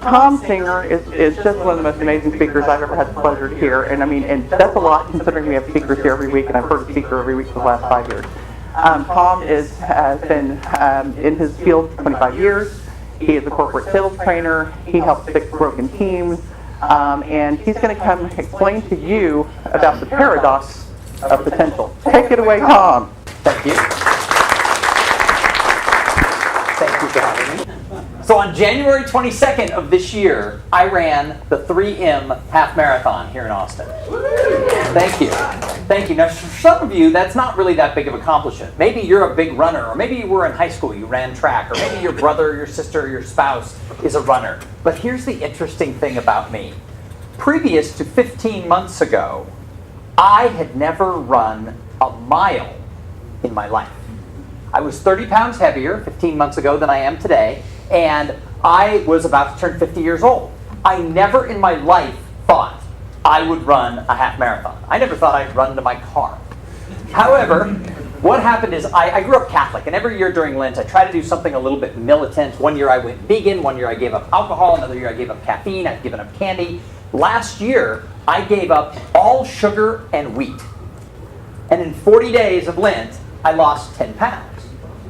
Thom Singer is just one of the most amazing speakers I've ever had the pleasure to hear, and I mean, and that's a lot considering we have speakers here every week, and I've heard a speaker every week for the last 5 years. Thom has been in his field for 25 years. He is a corporate sales trainer. He helps fix broken teams, and he's going to come explain to you about the paradox of potential. Take it away, Thom. Thank you. Thank you for having me. So on January 22nd of this year, I ran the 3M half marathon here in Austin. Thank you. Thank you. Now, for some of you, that's not really that big of an accomplishment. Maybe you're a big runner, or maybe you were in high school, you ran track, or maybe your brother, your sister, or your spouse is a runner. But here's the interesting thing about me. Previous to 15 months ago, I had never run a mile in my life. I was 30 pounds heavier 15 months ago than I am today, and I was about to turn 50 years old. I never in my life thought I would run a half marathon. I never thought I'd run to my car. However, what happened is I grew up Catholic, and every year during Lent I tried to do something a little bit militant. One year I went vegan, one year I gave up alcohol, another year I gave up caffeine, I've given up candy. Last year, I gave up all sugar and wheat. And in 40 days of Lent, I lost 10 pounds.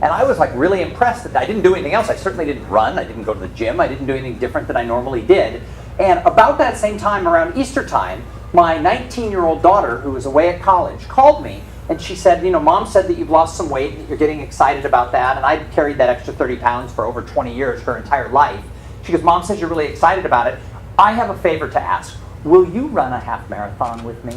And I was like really impressed that I didn't do anything else. I certainly didn't run. I didn't go to the gym. I didn't do anything different than I normally did. And about that same time, around Easter time, my 19-year-old daughter, who was away at college, called me. And she said, you know, Mom said that you've lost some weight, that you're getting excited about that. And I'd carried that extra 30 pounds for over 20 years, her entire life. She goes, Mom says you're really excited about it. I have a favor to ask. Will you run a half marathon with me?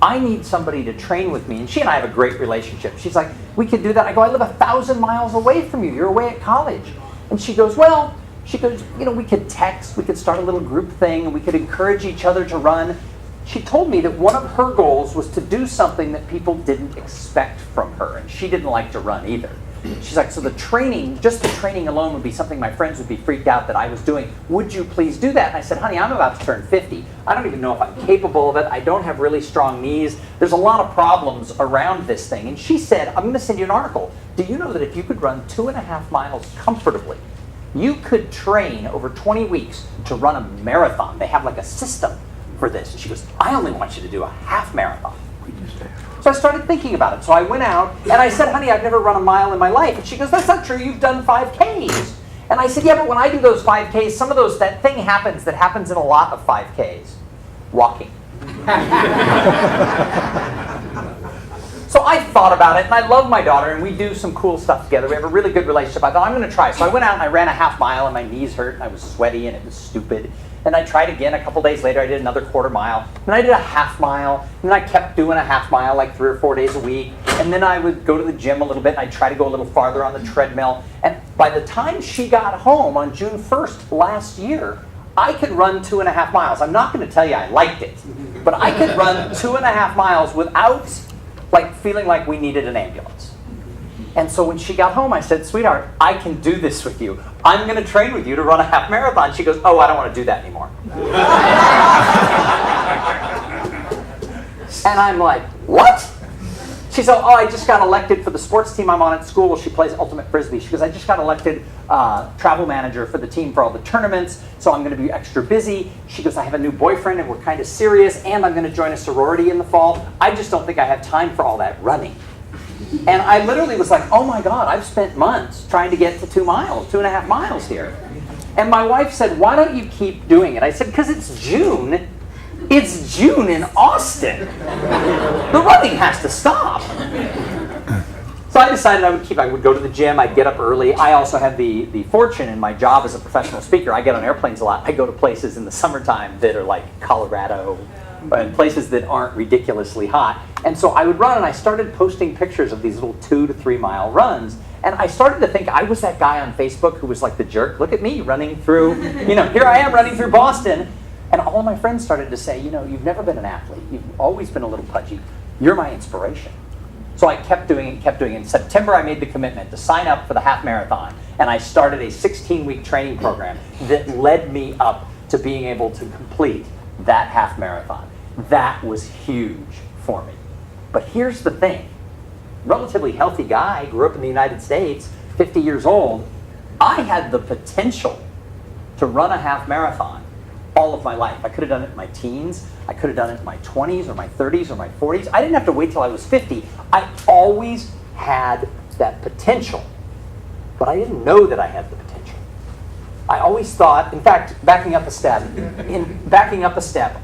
I need somebody to train with me. And she and I have a great relationship. She's like, we could do that. I go, I live 1,000 miles away from you. You're away at college. And she goes, well, you know, we could text. We could start a little group thing. And we could encourage each other to run. She told me that one of her goals was to do something that people didn't expect from her. And she didn't like to run either. She's like, so the training, just the training alone would be something my friends would be freaked out that I was doing. Would you please do that? And I said, honey, I'm about to turn 50. I don't even know if I'm capable of it. I don't have really strong knees. There's a lot of problems around this thing. And she said, I'm going to send you an article. Do you know that if you could run 2.5 miles comfortably, you could train over 20 weeks to run a marathon? They have like a system for this. And she goes, I only want you to do a half marathon. So I started thinking about it. So I went out and I said, honey, I've never run a mile in my life. And she goes, that's not true. You've done 5Ks. And I said, yeah, but when I do those 5Ks, some of those, that thing happens that happens in a lot of 5Ks. Walking. So I thought about it, and I love my daughter, and we do some cool stuff together. We have a really good relationship. I thought, I'm going to try. So I went out and I ran a half mile, and my knees hurt, and I was sweaty, and it was stupid. And I tried again. A couple days later, I did another quarter mile. Then I did a half mile. And then I kept doing a half mile like 3 or 4 days a week. And then I would go to the gym a little bit, and I'd try to go a little farther on the treadmill. And by the time she got home on June 1st last year, I could run 2.5 miles. I'm not going to tell you I liked it, but I could run 2.5 miles without like feeling like we needed an ambulance. And so when she got home, I said, sweetheart, I can do this with you. I'm going to train with you to run a half marathon. She goes, oh, I don't want to do that anymore. And I'm like, what? She said, oh, I just got elected for the sports team I'm on at school. She plays ultimate frisbee. She goes, I just got elected travel manager for the team for all the tournaments, so I'm going to be extra busy. She goes, I have a new boyfriend, and we're kind of serious, and I'm going to join a sorority in the fall. I just don't think I have time for all that running. And I literally was like, oh my God, I've spent months trying to get to 2.5 miles here. And my wife said, why don't you keep doing it? I said, because it's June. It's June in Austin. The running has to stop. So I decided I would go to the gym, I'd get up early. I also have the fortune in my job as a professional speaker. I get on airplanes a lot. I go to places in the summertime that are like Colorado, and places that aren't ridiculously hot. And so I would run, and I started posting pictures of these little 2 to 3 mile runs. And I started to think I was that guy on Facebook who was like the jerk. Look at me running through, here I am running through Boston. And all of my friends started to say, you've never been an athlete. You've always been a little pudgy. You're my inspiration. So I kept doing it, kept doing it. In September, I made the commitment to sign up for the half marathon. And I started a 16-week training program that led me up to being able to complete that half marathon. That was huge for me. But here's the thing. Relatively healthy guy, grew up in the United States, 50 years old. I had the potential to run a half marathon all of my life. I could have done it in my teens. I could have done it in my 20s or my 30s or my 40s. I didn't have to wait till I was 50. I always had that potential, but I didn't know that I had the potential. I always thought, in fact, backing up a step,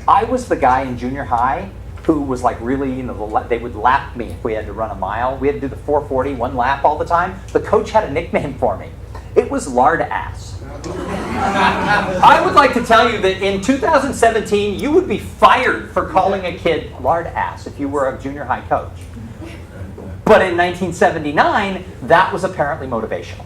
I was the guy in junior high who was like really, they would lap me if we had to run a mile. We had to do the 440, one lap all the time. The coach had a nickname for me. It was Lard Ass. I would like to tell you that in 2017, you would be fired for calling a kid Lard Ass if you were a junior high coach. But in 1979, that was apparently motivational.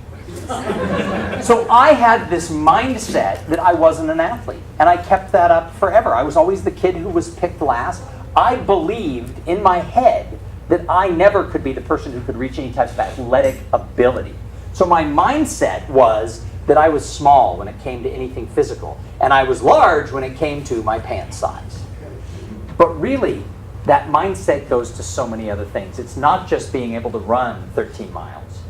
So I had this mindset that I wasn't an athlete, and I kept that up forever. I was always the kid who was picked last. I believed in my head that I never could be the person who could reach any type of athletic ability. So my mindset was that I was small when it came to anything physical, and I was large when it came to my pant size. But really, that mindset goes to so many other things. It's not just being able to run 13 miles.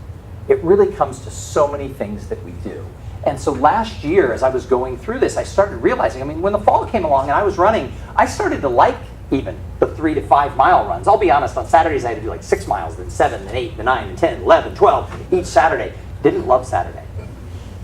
It really comes to so many things that we do. And so last year, as I was going through this, I started realizing, when the fall came along and I was running, I started to like even the 3 to 5 mile runs. I'll be honest, on Saturdays I had to do like 6 miles, then 7, then 8, then 9, then 10, 11, 12 each Saturday. Didn't love Saturday.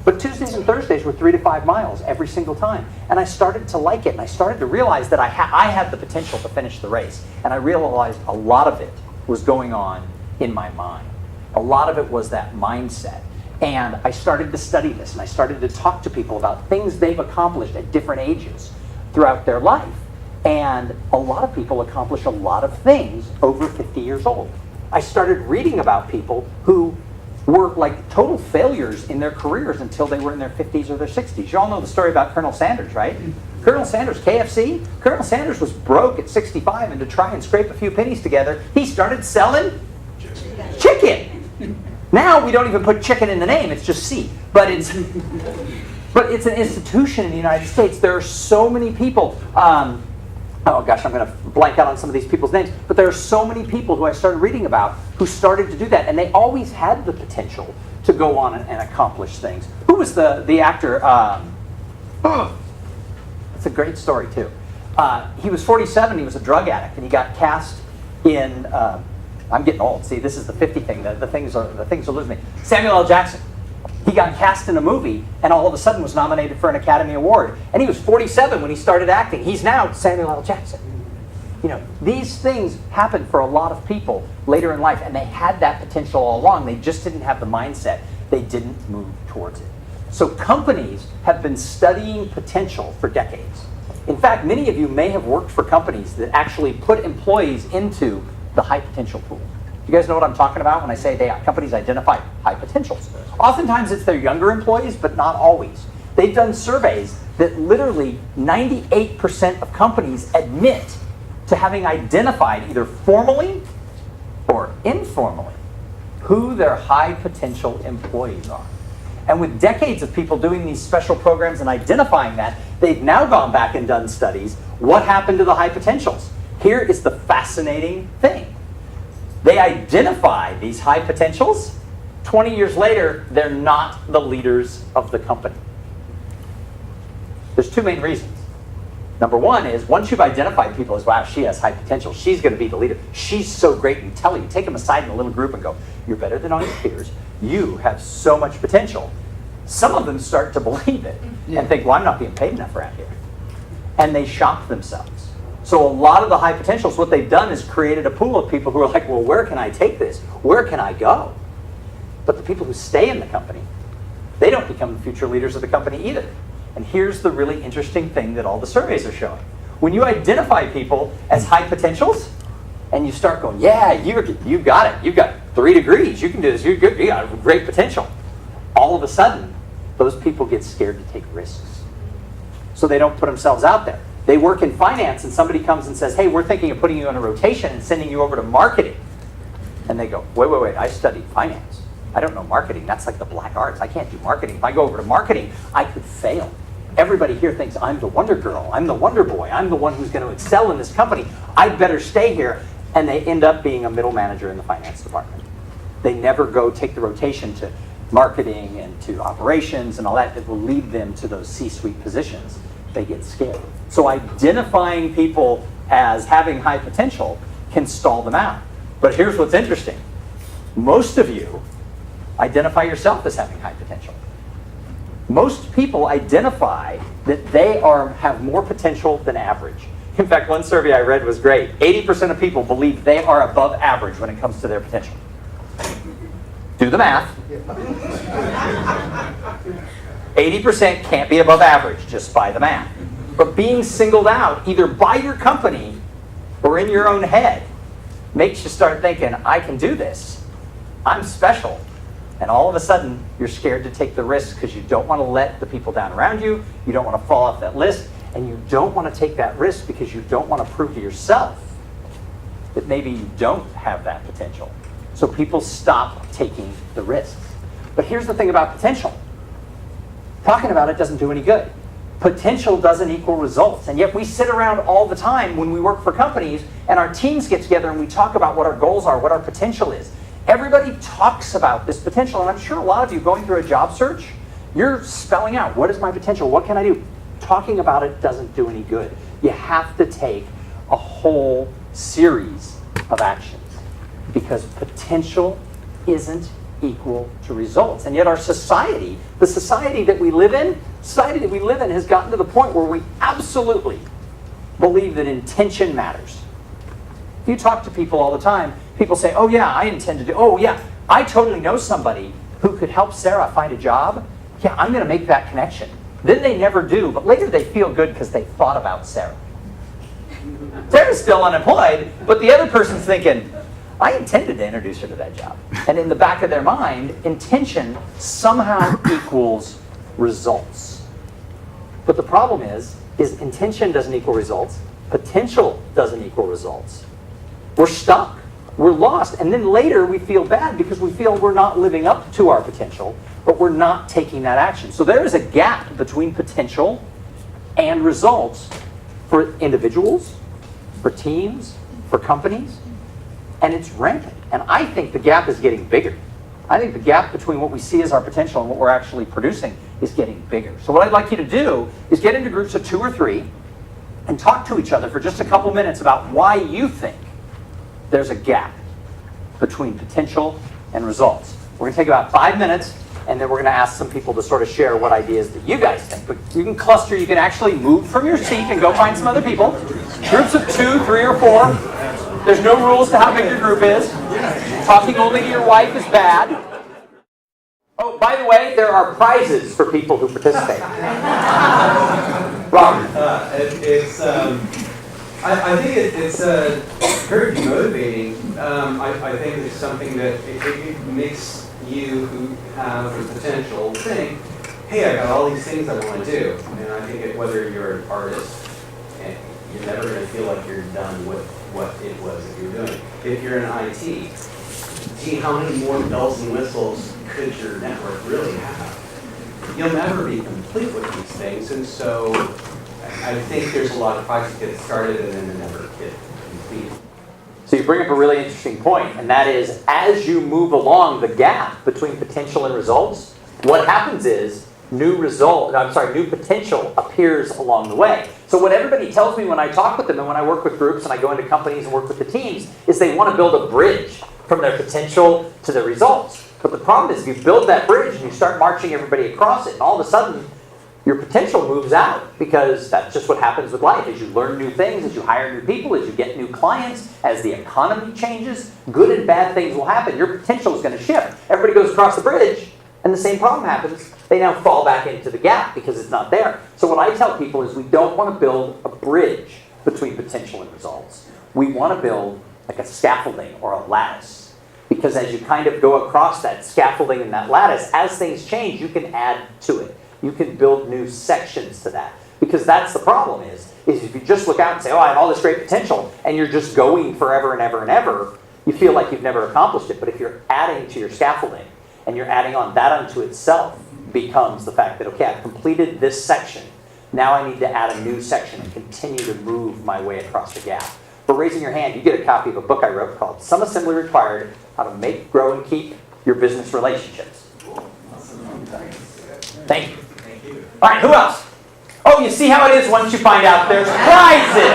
But Tuesdays and Thursdays were 3 to 5 miles every single time. And I started to like it, and I started to realize that I had the potential to finish the race. And I realized a lot of it was going on in my mind. A lot of it was that mindset. And I started to study this, and I started to talk to people about things they've accomplished at different ages throughout their life. And a lot of people accomplish a lot of things over 50 years old. I started reading about people who were like total failures in their careers until they were in their 50s or their 60s. You all know the story about Colonel Sanders, right? Colonel Sanders, KFC. Colonel Sanders was broke at 65, and to try and scrape a few pennies together, he started selling chicken. Now we don't even put chicken in the name, it's just C. But it's an institution in the United States. There are so many people. Oh gosh, I'm going to blank out on some of these people's names, but there are so many people who I started reading about who started to do that, and they always had the potential to go on and accomplish things. Who was the actor? It's a great story too. He was 47, he was a drug addict, and he got cast in, I'm getting old, see, this is the 50 thing, the things are losing me. Samuel L. Jackson. He got cast in a movie and all of a sudden was nominated for an Academy Award. And he was 47 when he started acting. He's now Samuel L. Jackson. These things happen for a lot of people later in life, and they had that potential all along. They just didn't have the mindset. They didn't move towards it. So companies have been studying potential for decades. In fact, many of you may have worked for companies that actually put employees into the high potential pool. You guys know what I'm talking about when I say companies identify high potentials? Oftentimes it's their younger employees, but not always. They've done surveys that literally 98% of companies admit to having identified either formally or informally who their high potential employees are. And with decades of people doing these special programs and identifying that, they've now gone back and done studies. What happened to the high potentials? Here is the fascinating thing. They identify these high potentials. 20 years later, they're not the leaders of the company. There's two main reasons. Number one is, once you've identified people as, wow, she has high potential, she's going to be the leader. She's so great. You tell her, you take them aside in a little group and go, you're better than all your peers. You have so much potential. Some of them start to believe it and think, well, I'm not being paid enough around here. And they shock themselves. So a lot of the high potentials, what they've done is created a pool of people who are like, well, where can I take this? Where can I go? But the people who stay in the company, they don't become the future leaders of the company either. And here's the really interesting thing that all the surveys are showing. When you identify people as high potentials, and you start going, yeah, you got it. You've got 3 degrees. You can do this. You're good. You got great potential. All of a sudden, those people get scared to take risks. So they don't put themselves out there. They work in finance, and somebody comes and says, hey, we're thinking of putting you on a rotation and sending you over to marketing. And they go, wait, I studied finance. I don't know marketing. That's like the black arts. I can't do marketing. If I go over to marketing, I could fail. Everybody here thinks I'm the wonder girl. I'm the wonder boy. I'm the one who's going to excel in this company. I'd better stay here. And they end up being a middle manager in the finance department. They never go take the rotation to marketing and to operations and all that will lead them to those C-suite positions. They get scared. So identifying people as having high potential can stall them out. But here's what's interesting. Most of you identify yourself as having high potential. Most people identify that they have more potential than average. In fact, one survey I read was great. 80% of people believe they are above average when it comes to their potential. Do the math. 80% can't be above average just by the math. But being singled out either by your company or in your own head makes you start thinking, I can do this. I'm special. And all of a sudden, you're scared to take the risk because you don't want to let the people down around you. You don't want to fall off that list. And you don't want to take that risk because you don't want to prove to yourself that maybe you don't have that potential. So people stop taking the risks. But here's the thing about potential. Talking about it doesn't do any good. Potential doesn't equal results. And yet we sit around all the time when we work for companies and our teams get together and we talk about what our goals are, what our potential is. Everybody talks about this potential, and I'm sure a lot of you going through a job search, you're spelling out, what is my potential? What can I do? Talking about it doesn't do any good. You have to take a whole series of actions because potential isn't equal to results. And yet our society, the society that we live in has gotten to the point where we absolutely believe that intention matters. If you talk to people all the time, people say, oh yeah, I intend to do, oh yeah, I totally know somebody who could help Sarah find a job. Yeah, I'm going to make that connection. Then they never do, but later they feel good because they thought about Sarah. Sarah's still unemployed, but the other person's thinking, I intended to introduce her to that job. And in the back of their mind, intention somehow equals results. But the problem is intention doesn't equal results, potential doesn't equal results. We're stuck. We're lost. And then later we feel bad because we feel we're not living up to our potential, but we're not taking that action. So there is a gap between potential and results for individuals, for teams, for companies, and it's rampant. And I think the gap is getting bigger. I think the gap between what we see as our potential and what we're actually producing is getting bigger. So what I'd like you to do is get into groups of 2 or 3 and talk to each other for just a couple minutes about why you think there's a gap between potential and results. We're going to take about 5 minutes, and then we're going to ask some people to sort of share what ideas that you guys think. But you can cluster, you can actually move from your seat and go find some other people. Groups of 2, 3, or 4. There's no rules to how big your group is. Talking only to your wife is bad. Oh, by the way, there are prizes for people who participate. Robert. I think it's very motivating. I think it's something that it makes you who have the potential think, hey, I got all these things I want to do. And I think whether you're an artist, you're never going to feel like you're done with what it was that you're doing. If you're in IT, gee, how many more bells and whistles could your network really have? You'll never be complete with these things, and so I think there's a lot of projects that get started and then they never get completed. So you bring up a really interesting point, and that is, as you move along the gap between potential and results, what happens is new potential appears along the way. So what everybody tells me when I talk with them and when I work with groups and I go into companies and work with the teams is they want to build a bridge from their potential to their results. But the problem is, if you build that bridge and you start marching everybody across it, and all of a sudden your potential moves out, because that's just what happens with life. As you learn new things, as you hire new people, as you get new clients, as the economy changes, good and bad things will happen. Your potential is going to shift. Everybody goes across the bridge, and the same problem happens. They now fall back into the gap because it's not there. So what I tell people is we don't want to build a bridge between potential and results. We want to build like a scaffolding or a lattice. Because as you kind of go across that scaffolding and that lattice, as things change, you can add to it. You can build new sections to that. Because that's the problem is if you just look out and say, oh, I have all this great potential, and you're just going forever and ever and ever, you feel like you've never accomplished it. But if you're adding to your scaffolding, and you're adding on, that unto itself becomes the fact that, okay, I've completed this section. Now I need to add a new section and continue to move my way across the gap. For raising your hand, you get a copy of a book I wrote called Some Assembly Required, How to Make, Grow, and Keep Your Business Relationships. Thank you. Thank you. All right, who else? Oh, you see how it is once you find out there's prizes.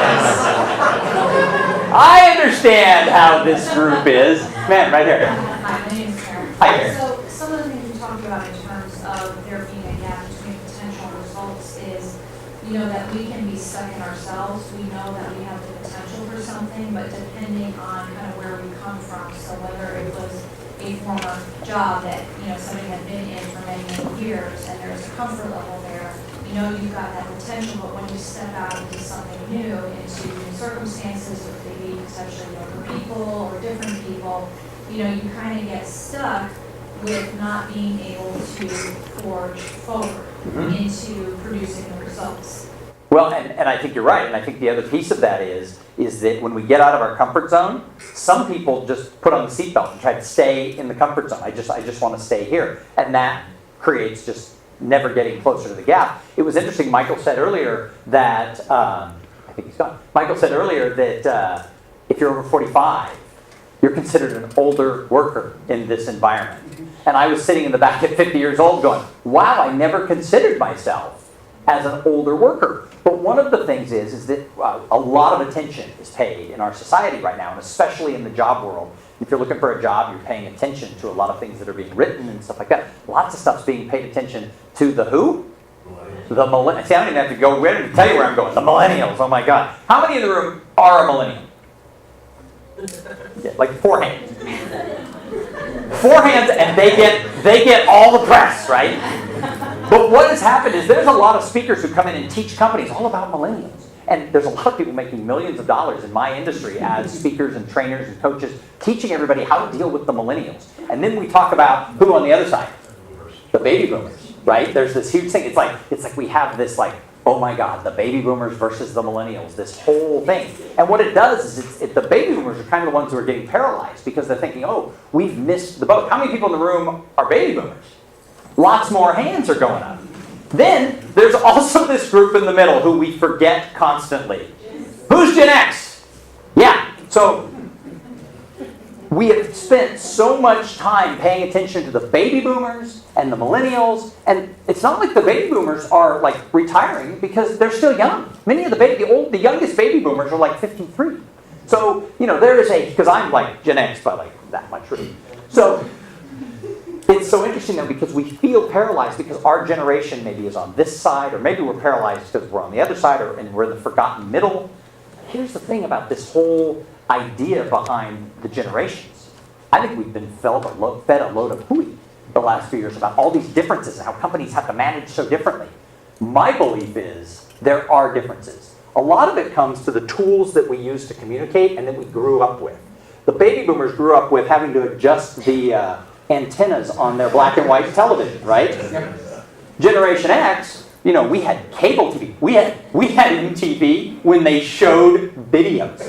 I understand how this group is. Man, right here. Hi, my name is Karen. Hi, Karen. So some of the things we talked about in terms of there being a gap between potential results is, that we can be stuck in ourselves. We know that we have the potential for something, but depending on kind of where we come from, so whether it was a former job that, somebody had been in for many, many years, and there's a comfort level there, you've got that potential, but when you step out into something new, into new circumstances with maybe potentially younger people or different people, you kind of get stuck with not being able to forge forward into producing the results. Well, and I think you're right, and I think the other piece of that is that when we get out of our comfort zone, some people just put on the seatbelt and try to stay in the comfort zone. I just want to stay here, and that creates just never getting closer to the gap. It was interesting, Michael said earlier that, I think he's gone. Michael said earlier that if you're over 45, you're considered an older worker in this environment. And I was sitting in the back at 50 years old going, wow, I never considered myself as an older worker. But one of the things is that a lot of attention is paid in our society right now, and especially in the job world. If you're looking for a job, you're paying attention to a lot of things that are being written and stuff like that. Lots of stuff's being paid attention to the who? The millennials. See, I don't even have to go where to tell you where I'm going. The millennials. Oh my God. How many in the room are a millennial? Yeah, like 4 hands. 4 hands, and they get all the press, right? But what has happened is there's a lot of speakers who come in and teach companies all about millennials. And there's a lot of people making millions of dollars in my industry as speakers and trainers and coaches, teaching everybody how to deal with the millennials. And then we talk about who on the other side? The baby boomers, right? There's this huge thing. It's like we have this oh my God, the baby boomers versus the millennials, this whole thing. And what it does is the baby boomers are kind of the ones who are getting paralyzed because they're thinking, oh, we've missed the boat. How many people in the room are baby boomers? Lots more hands are going up. Then there's also this group in the middle who we forget constantly. Who's Gen X? Yeah. So we have spent so much time paying attention to the baby boomers and the millennials, and it's not like the baby boomers are retiring because they're still young. Many of the youngest baby boomers are 53. So there is because I'm Gen X by that much really. So it's so interesting though because we feel paralyzed because our generation maybe is on this side, or maybe we're paralyzed because we're on the other side, and we're the forgotten middle. Here's the thing about this whole idea behind the generations. I think we've been fed a load of hooey the last few years about all these differences and how companies have to manage so differently. My belief is there are differences. A lot of it comes to the tools that we use to communicate and that we grew up with. The baby boomers grew up with having to adjust the antennas on their black and white television, right? Generation X, we had cable TV. We had MTV when they showed videos.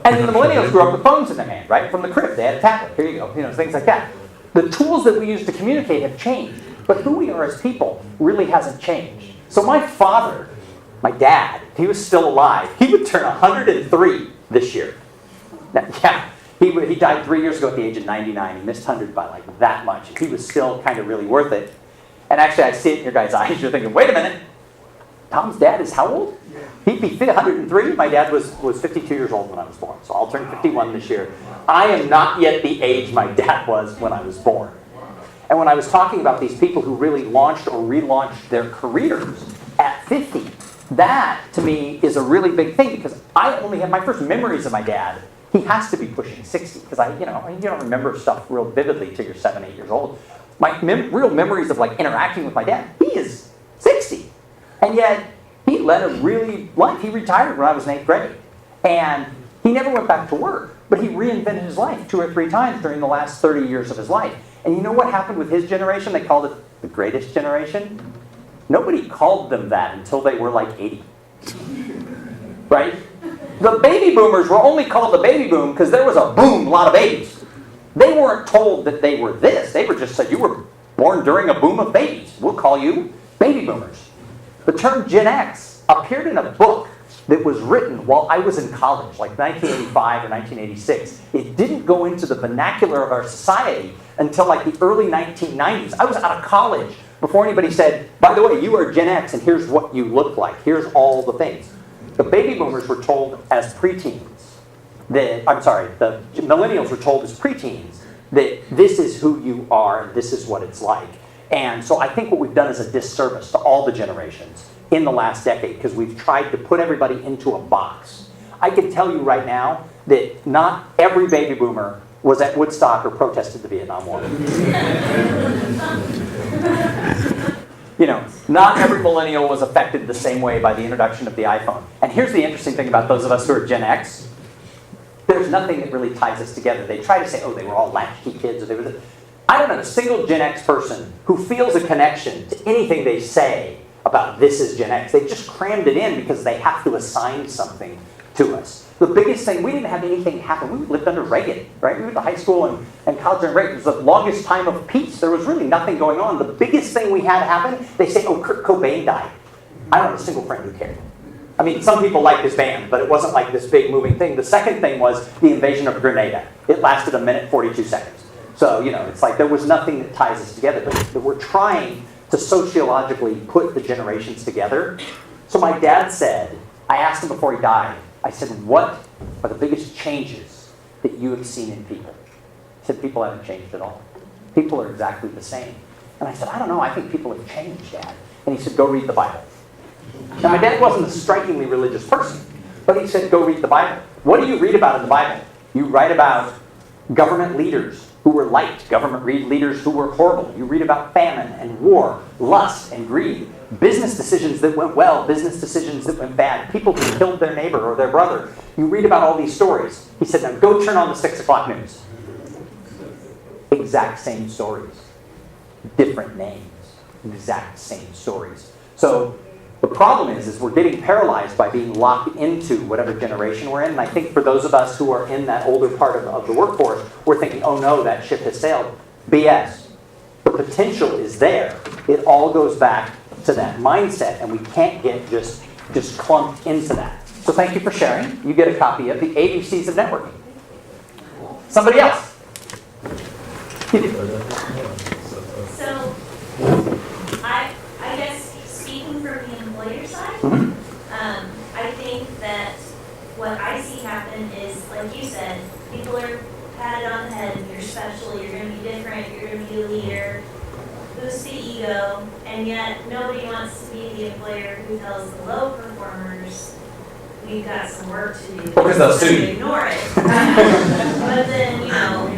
And then the millennials grew up with phones in their hand, right? From the crib, they had a tablet. Here you go, things like that. The tools that we use to communicate have changed, but who we are as people really hasn't changed. So my father, my dad, he was still alive. He would turn 103 this year. Now, yeah. He died 3 years ago at the age of 99. He missed 100 by that much. He was still kind of really worth it. And actually, I see it in your guys' eyes. You're thinking, wait a minute. Tom's dad is how old? He'd be 103. My dad was 52 years old when I was born. So I'll turn 51 this year. I am not yet the age my dad was when I was born. And when I was talking about these people who really launched or relaunched their careers at 50, that to me is a really big thing because I only have my first memories of my dad. He has to be pushing 60 because you don't remember stuff real vividly till you're 7, 8 years old. My real memories of interacting with my dad, he is 60. And yet, he led a really life. He retired when I was in 8th grade. And he never went back to work, but he reinvented his life 2 or 3 times during the last 30 years of his life. And you know what happened with his generation? They called it the greatest generation. Nobody called them that until they were 80. Right? The baby boomers were only called the baby boom because there was a boom, a lot of babies. They weren't told that they were this. They were just said, you were born during a boom of babies. We'll call you baby boomers. The term Gen X appeared in a book that was written while I was in college, like 1985 or 1986. It didn't go into the vernacular of our society until like the early 1990s. I was out of college before anybody said, by the way, you are Gen X and here's what you look like. Here's all the things. The baby boomers were told as preteens that, the millennials were told as preteens that this is who you are and this is what it's like. And so I think what we've done is a disservice to all the generations in the last decade because we've tried to put everybody into a box. I can tell you right now that not every baby boomer was at Woodstock or protested the Vietnam War. You know, not every millennial was affected the same way by the introduction of the iPhone. And here's the interesting thing about those of us who are Gen X. There's nothing that really ties us together. They try to say, oh, they were all latchkey kids. Or they were I don't know a single Gen X person who feels a connection to anything they say about this is Gen X. They just crammed it in because they have to assign something to us. The biggest thing, we didn't have anything happen. We lived under Reagan, right? We went to high school and college under Reagan. It was the longest time of peace. There was really nothing going on. The biggest thing we had happen, they say, oh, Kurt Cobain died. I don't have a single friend who cared. I mean, some people liked his band, but it wasn't like this big moving thing. The second thing was the invasion of Grenada. It lasted 1 minute, 42 seconds. So, you know, it's like there was nothing that ties us together. But we're trying to sociologically put the generations together. So my dad said, I asked him before he died, I said, what are the biggest changes that you have seen in people? He said, people haven't changed at all. People are exactly the same. And I said, I don't know, I think people have changed, Dad. And he said, go read the Bible. Now, my dad wasn't a strikingly religious person, but he said, go read the Bible. What do you read about in the Bible? You write about government leaders who were liked, government leaders who were horrible. You read about famine and war, lust and greed, business decisions that went well, business decisions that went bad, people who killed their neighbor or their brother. You read about all these stories. He said, now go turn on the 6 o'clock news. Exact same stories. Different names. Exact same stories. So the problem is we're getting paralyzed by being locked into whatever generation we're in. And I think for those of us who are in that older part of the workforce, we're thinking, oh no, that ship has sailed. BS. The potential is there. It all goes back to that mindset, and we can't get just clumped into that. So thank you for sharing. You get a copy of the ABCs of Networking. Somebody else? So, I guess speaking from the employer side, I think that what I see happen is, like you said, people are patted on the head, you're special, you're going to be different, you're going to be a leader, boost the ego, and yet nobody wants to be the employer who tells the low performers, we've got some work to do. Because they'll sue you. Ignore it. But then, you know,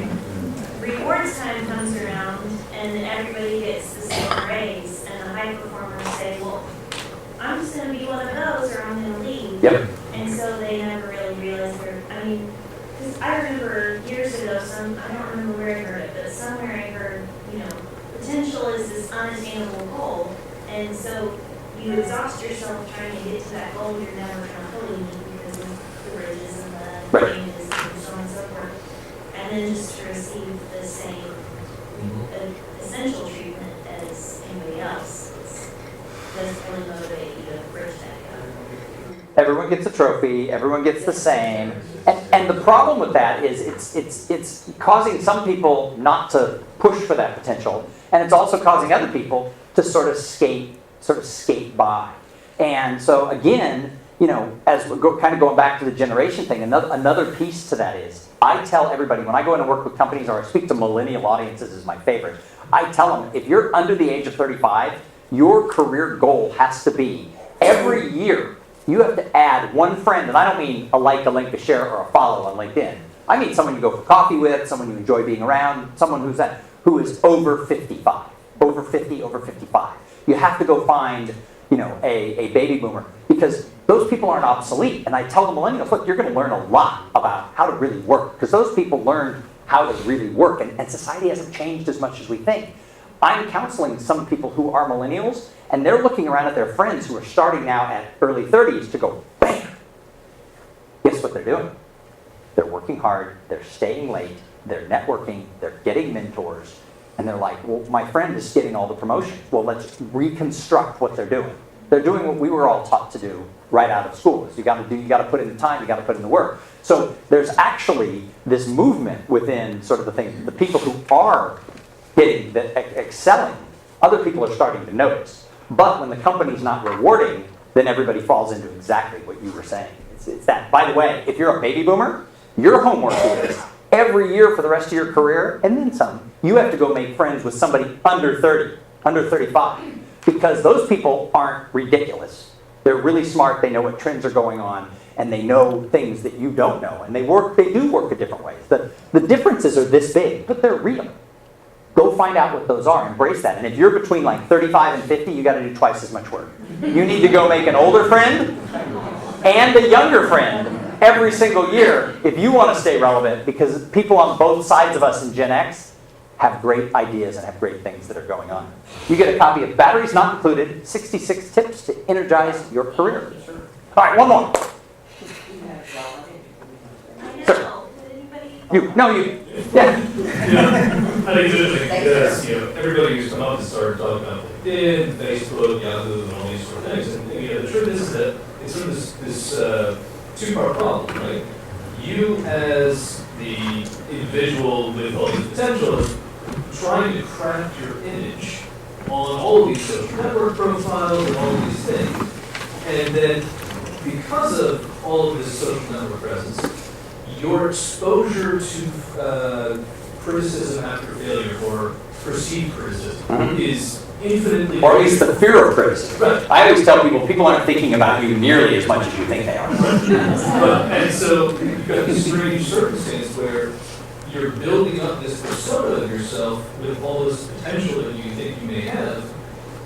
rewards time comes around and then everybody gets the same raise, and the high performers say, well, I'm just going to be one of those or I'm going to leave. Yep. And so they never really realize because I remember years ago, I don't remember where I heard it, but somewhere I heard, you know, potential is this unattainable goal, and so you exhaust yourself trying to get to that goal you're never going to fully meet because of the bridges and the changes and so on and so forth. And then just to receive the same essential treatment as anybody else doesn't really motivate you to bridge that gap. Everyone gets a trophy. Everyone gets the same. And the problem with that is it's causing some people not to push for that potential, and it's also causing other people to sort of skate by. And so again, you know, as we're kind of going back to the generation thing, another piece to that is I tell everybody when I go in and work with companies or I speak to millennial audiences is my favorite. I tell them if you're under the age of 35, your career goal has to be every year. You have to add one friend, and I don't mean a like, a link, a share, or a follow on LinkedIn. I mean someone you go for coffee with, someone you enjoy being around, someone who is over 55, over 50, over 55. You have to go find, you know, a baby boomer because those people aren't obsolete. And I tell the millennials, look, you're going to learn a lot about how to really work because those people learned how to really work, and society hasn't changed as much as we think. I'm counseling some people who are millennials, and they're looking around at their friends who are starting now at early 30s to go, bam! Guess what they're doing? They're working hard, they're staying late, they're networking, they're getting mentors, and they're like, well, my friend is getting all the promotions. Well, let's reconstruct what they're doing. They're doing what we were all taught to do right out of school. So you got to put in the time, you got to put in the work. So there's actually this movement within sort of the thing. The people who are excelling, other people are starting to notice. But when the company's not rewarding, then everybody falls into exactly what you were saying. It's that. By the way, if you're a baby boomer, your homework is every year for the rest of your career, and then some, you have to go make friends with somebody under 30, under 35. Because those people aren't ridiculous. They're really smart, they know what trends are going on, and they know things that you don't know. And they do work in different ways. The differences are this big, but they're real. Go find out what those are, embrace that. And if you're between like 35 and 50, you gotta do twice as much work. You need to go make an older friend and a younger friend every single year if you wanna stay relevant, because people on both sides of us in Gen X have great ideas and have great things that are going on. You get a copy of Batteries Not Included, 66 Tips to Energize Your Career. All right, one more. Sir. You. Yeah. I think it's interesting because everybody who's come up and started talking about LinkedIn, Facebook, Yahoo, and all these sort of things. And the truth is that it's sort of this two-part problem, right? You as the individual with all this potential trying to craft your image on all of these social network profiles and all of these things. And then because of all of this social network presence, your exposure to criticism after failure or perceived criticism is infinitely... Or at least the fear of criticism. Right. I always tell people aren't thinking about you nearly as much as you think they are. And so you've got this strange circumstance where you're building up this persona of yourself with all this potential that you think you may have,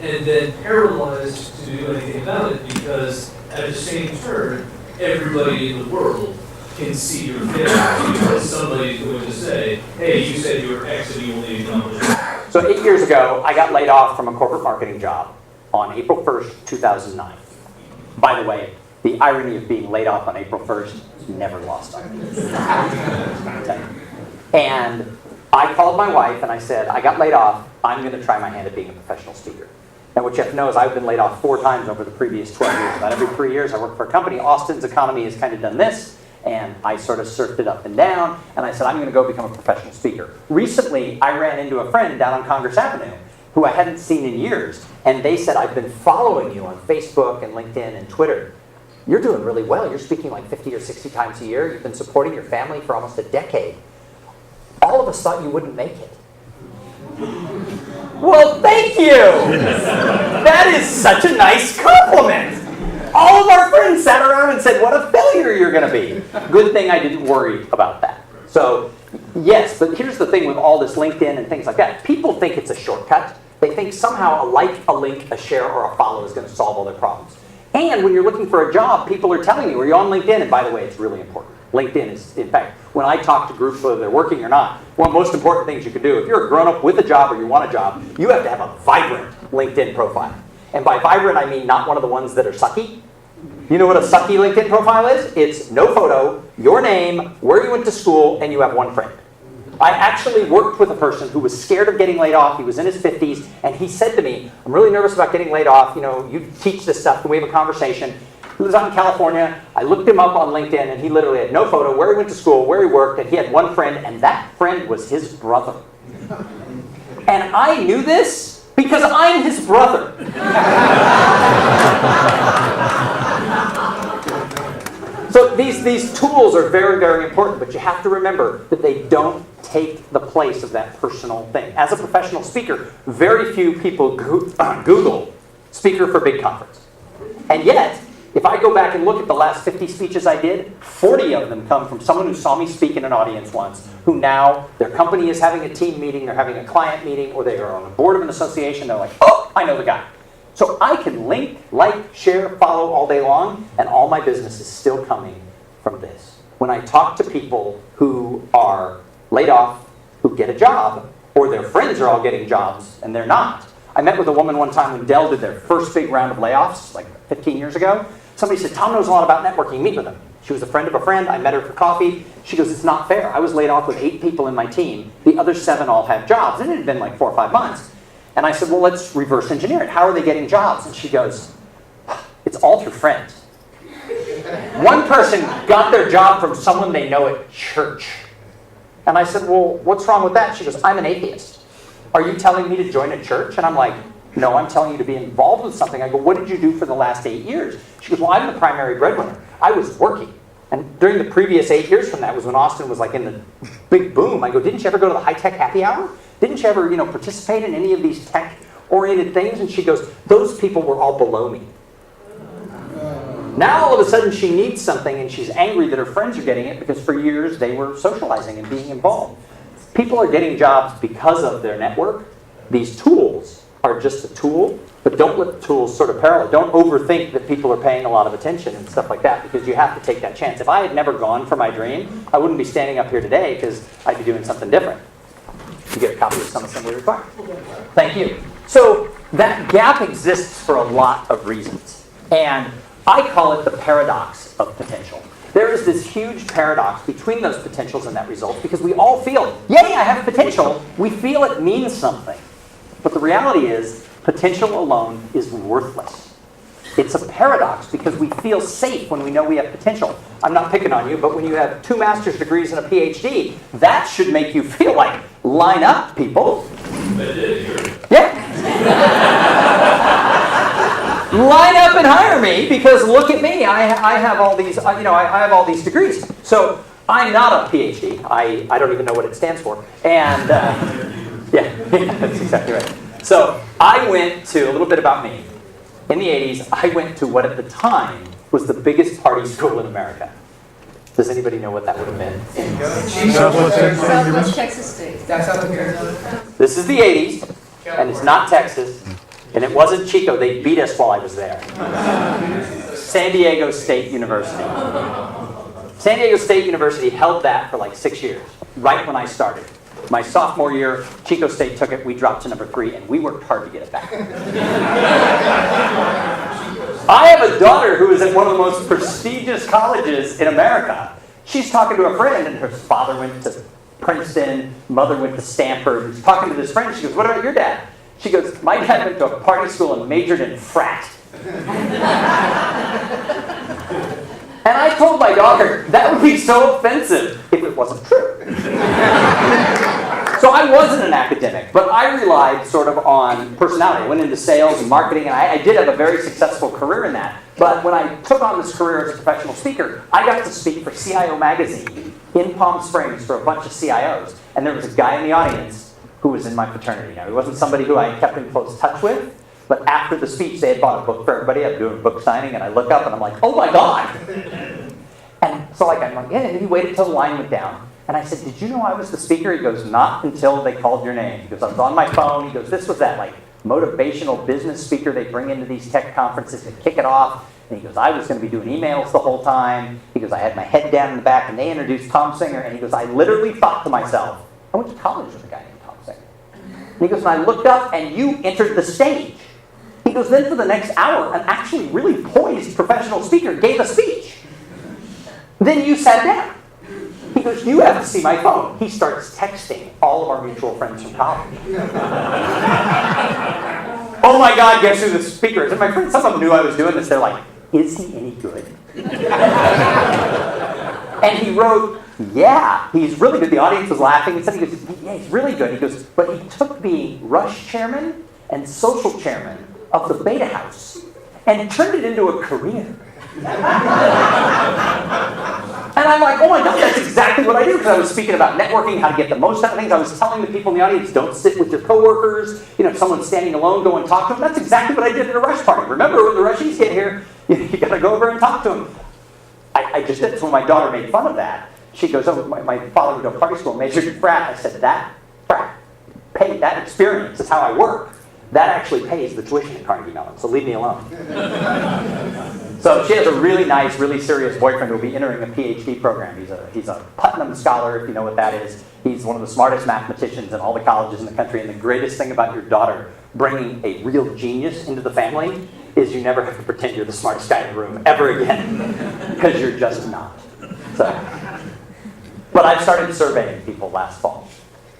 and then paralyzed to do anything about it because at the same turn, everybody in the world can see your failure because somebody's going to say, hey, you said you were X and you only accomplished X. So 8 years ago, I got laid off from a corporate marketing job on April 1st, 2009. By the way, the irony of being laid off on April 1st is never lost on me. And I called my wife and I said, I got laid off, I'm going to try my hand at being a professional speaker. And what you have to know is I've been laid off 4 times over the previous 12 years. About every 3 years I work for a company. Austin's economy has kind of done this. And I sort of surfed it up and down, and I said, I'm going to go become a professional speaker. Recently, I ran into a friend down on Congress Avenue who I hadn't seen in years, and they said, I've been following you on Facebook and LinkedIn and Twitter. You're doing really well. You're speaking like 50 or 60 times a year. You've been supporting your family for almost a decade. All of us thought you wouldn't make it. Well, thank you! That is such a nice compliment! All of our friends sat around and said, what a failure you're going to be. Good thing I didn't worry about that. So, yes, but here's the thing with all this LinkedIn and things like that. People think it's a shortcut. They think somehow a like, a link, a share, or a follow is going to solve all their problems. And when you're looking for a job, people are telling you, are you on LinkedIn? And by the way, it's really important. LinkedIn is, in fact, when I talk to groups, whether they're working or not, one of the most important things you can do, if you're a grown-up with a job or you want a job, you have to have a vibrant LinkedIn profile. And by vibrant, I mean not one of the ones that are sucky. You know what a sucky LinkedIn profile is? It's no photo, your name, where you went to school, and you have one friend. I actually worked with a person who was scared of getting laid off. He was in his 50s, and he said to me, I'm really nervous about getting laid off. You know, you teach this stuff. Can we have a conversation? He was out in California. I looked him up on LinkedIn, and he literally had no photo, where he went to school, where he worked, and he had one friend, and that friend was his brother. And I knew this because I'm his brother. So these tools are very, very important, but you have to remember that they don't take the place of that personal thing. As a professional speaker, very few people Google speaker for big conference. And yet, if I go back and look at the last 50 speeches I did, 40 of them come from someone who saw me speak in an audience once, who now, their company is having a team meeting, they're having a client meeting, or they are on the board of an association, they're like, oh, I know the guy. So I can link, like, share, follow all day long, and all my business is still coming from this. When I talk to people who are laid off, who get a job, or their friends are all getting jobs, and they're not. I met with a woman one time when Dell did their first big round of layoffs, like 15 years ago. Somebody said, Tom knows a lot about networking, meet with him. She was a friend of a friend, I met her for coffee. She goes, it's not fair. I was laid off with 8 people in my team. The other 7 all had jobs, and it had been like 4 or 5 months. And I said, well, let's reverse engineer it. How are they getting jobs? And she goes, It's all through friends. One person got their job from someone they know at church. And I said, well, what's wrong with that? She goes, I'm an atheist. Are you telling me to join a church? And I'm like, no, I'm telling you to be involved with something. I go, what did you do for the last 8 years? She goes, well, I'm the primary breadwinner. I was working. And during the previous 8 years from that was when Austin was like in the big boom. I go, didn't you ever go to the high-tech happy hour? Didn't you ever, participate in any of these tech-oriented things? And she goes, those people were all below me. Now all of a sudden she needs something and she's angry that her friends are getting it because for years they were socializing and being involved. People are getting jobs because of their network. These tools are just a tool, but don't let the tools sort of parallel. Don't overthink that people are paying a lot of attention and stuff like that because you have to take that chance. If I had never gone for my dream, I wouldn't be standing up here today because I'd be doing something different. You get a copy of some assembly required. Thank you. So that gap exists for a lot of reasons. And I call it the paradox of potential. There is this huge paradox between those potentials and that result because we all feel, yay, I have potential. We feel it means something. But the reality is, potential alone is worthless. It's a paradox because we feel safe when we know we have potential. I'm not picking on you, but when you have 2 master's degrees and a PhD, that should make you feel like, line up, people. Yeah. Line up and hire me because look at me. I have all these, I have all these degrees. So I'm not a PhD. I don't even know what it stands for. And yeah, that's exactly right. So I went to, a little bit about me. In the 80s, I went to what at the time was the biggest party school in America. Does anybody know what that would have been? Southwest Texas State. This is the 80s, and it's not Texas, and it wasn't Chico. They beat us while I was there. San Diego State University. San Diego State University held that for like 6 years, right when I started. My sophomore year, Chico State took it, we dropped to number 3, and we worked hard to get it back. I have a daughter who is at one of the most prestigious colleges in America. She's talking to a friend, and her father went to Princeton, mother went to Stanford. She's talking to this friend, she goes, what about your dad? She goes, my dad went to a party school and majored in frat. And I told my daughter, that would be so offensive if it wasn't true. So I wasn't an academic, but I relied sort of on personality. I went into sales and marketing, and I did have a very successful career in that. But when I took on this career as a professional speaker, I got to speak for CIO Magazine in Palm Springs for a bunch of CIOs. And there was a guy in the audience who was in my fraternity. Now, he wasn't somebody who I kept in close touch with, but after the speech, they had bought a book for everybody. I'm doing book signing, and I look up, and I'm like, oh my God. And so I'm like, yeah, and he waited till the line went down. And I said, did you know I was the speaker? He goes, not until they called your name. He goes, I was on my phone. He goes, this was that like motivational business speaker they bring into these tech conferences to kick it off. And he goes, I was going to be doing emails the whole time. He goes, I had my head down in the back, and they introduced Thom Singer. And he goes, I literally thought to myself, I went to college with a guy named Thom Singer. And he goes, and I looked up, and you entered the stage. He goes, then for the next hour, an actually really poised professional speaker gave a speech. Then you sat down. He goes, you have to see my phone. He starts texting all of our mutual friends from college. Oh my God, guess who the speaker is? And my friends, some of them knew I was doing this. They're like, is he any good? And he wrote, yeah, he's really good. The audience was laughing. He said, he goes, yeah, he's really good. He goes, but he took being Rush chairman and social chairman of the Beta House and turned it into a career. And I'm like, oh my God, that's exactly what I do, because I was speaking about networking, how to get the most out of things. I was telling the people in the audience, don't sit with your coworkers. If someone's standing alone, go and talk to them. That's exactly what I did at a Rush party. Remember, when the Rushies get here, you got to go over and talk to them. I just did. So when my daughter made fun of that, she goes, oh, my father went to a party school, majored in frat. I said, that frat paid, that experience is how I work. That actually pays the tuition at Carnegie Mellon, so leave me alone. So she has a really nice, really serious boyfriend who will be entering a PhD program. He's a Putnam scholar, if you know what that is. He's one of the smartest mathematicians in all the colleges in the country. And the greatest thing about your daughter bringing a real genius into the family is you never have to pretend you're the smartest guy in the room ever again, because you're just not. So, but I started surveying people last fall.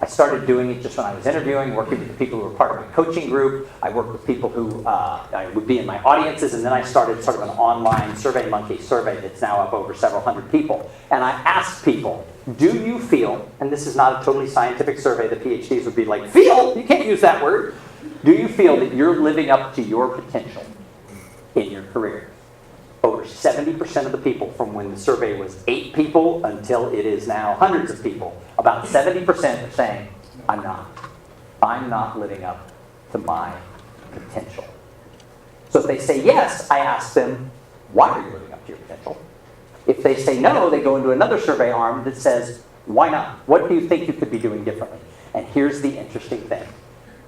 I started doing it just when I was interviewing, working with the people who were part of my coaching group. I worked with people who would be in my audiences, and then I started sort of an online SurveyMonkey survey that's now up over several hundred people. And I asked people, do you feel, and this is not a totally scientific survey, the PhDs would be like, feel? You can't use that word. Do you feel that you're living up to your potential in your career? Over 70% of the people from when the survey was 8 people until it is now hundreds of people, about 70% are saying, I'm not. I'm not living up to my potential. So if they say yes, I ask them, why are you living up to your potential? If they say no, they go into another survey arm that says, why not? What do you think you could be doing differently? And here's the interesting thing.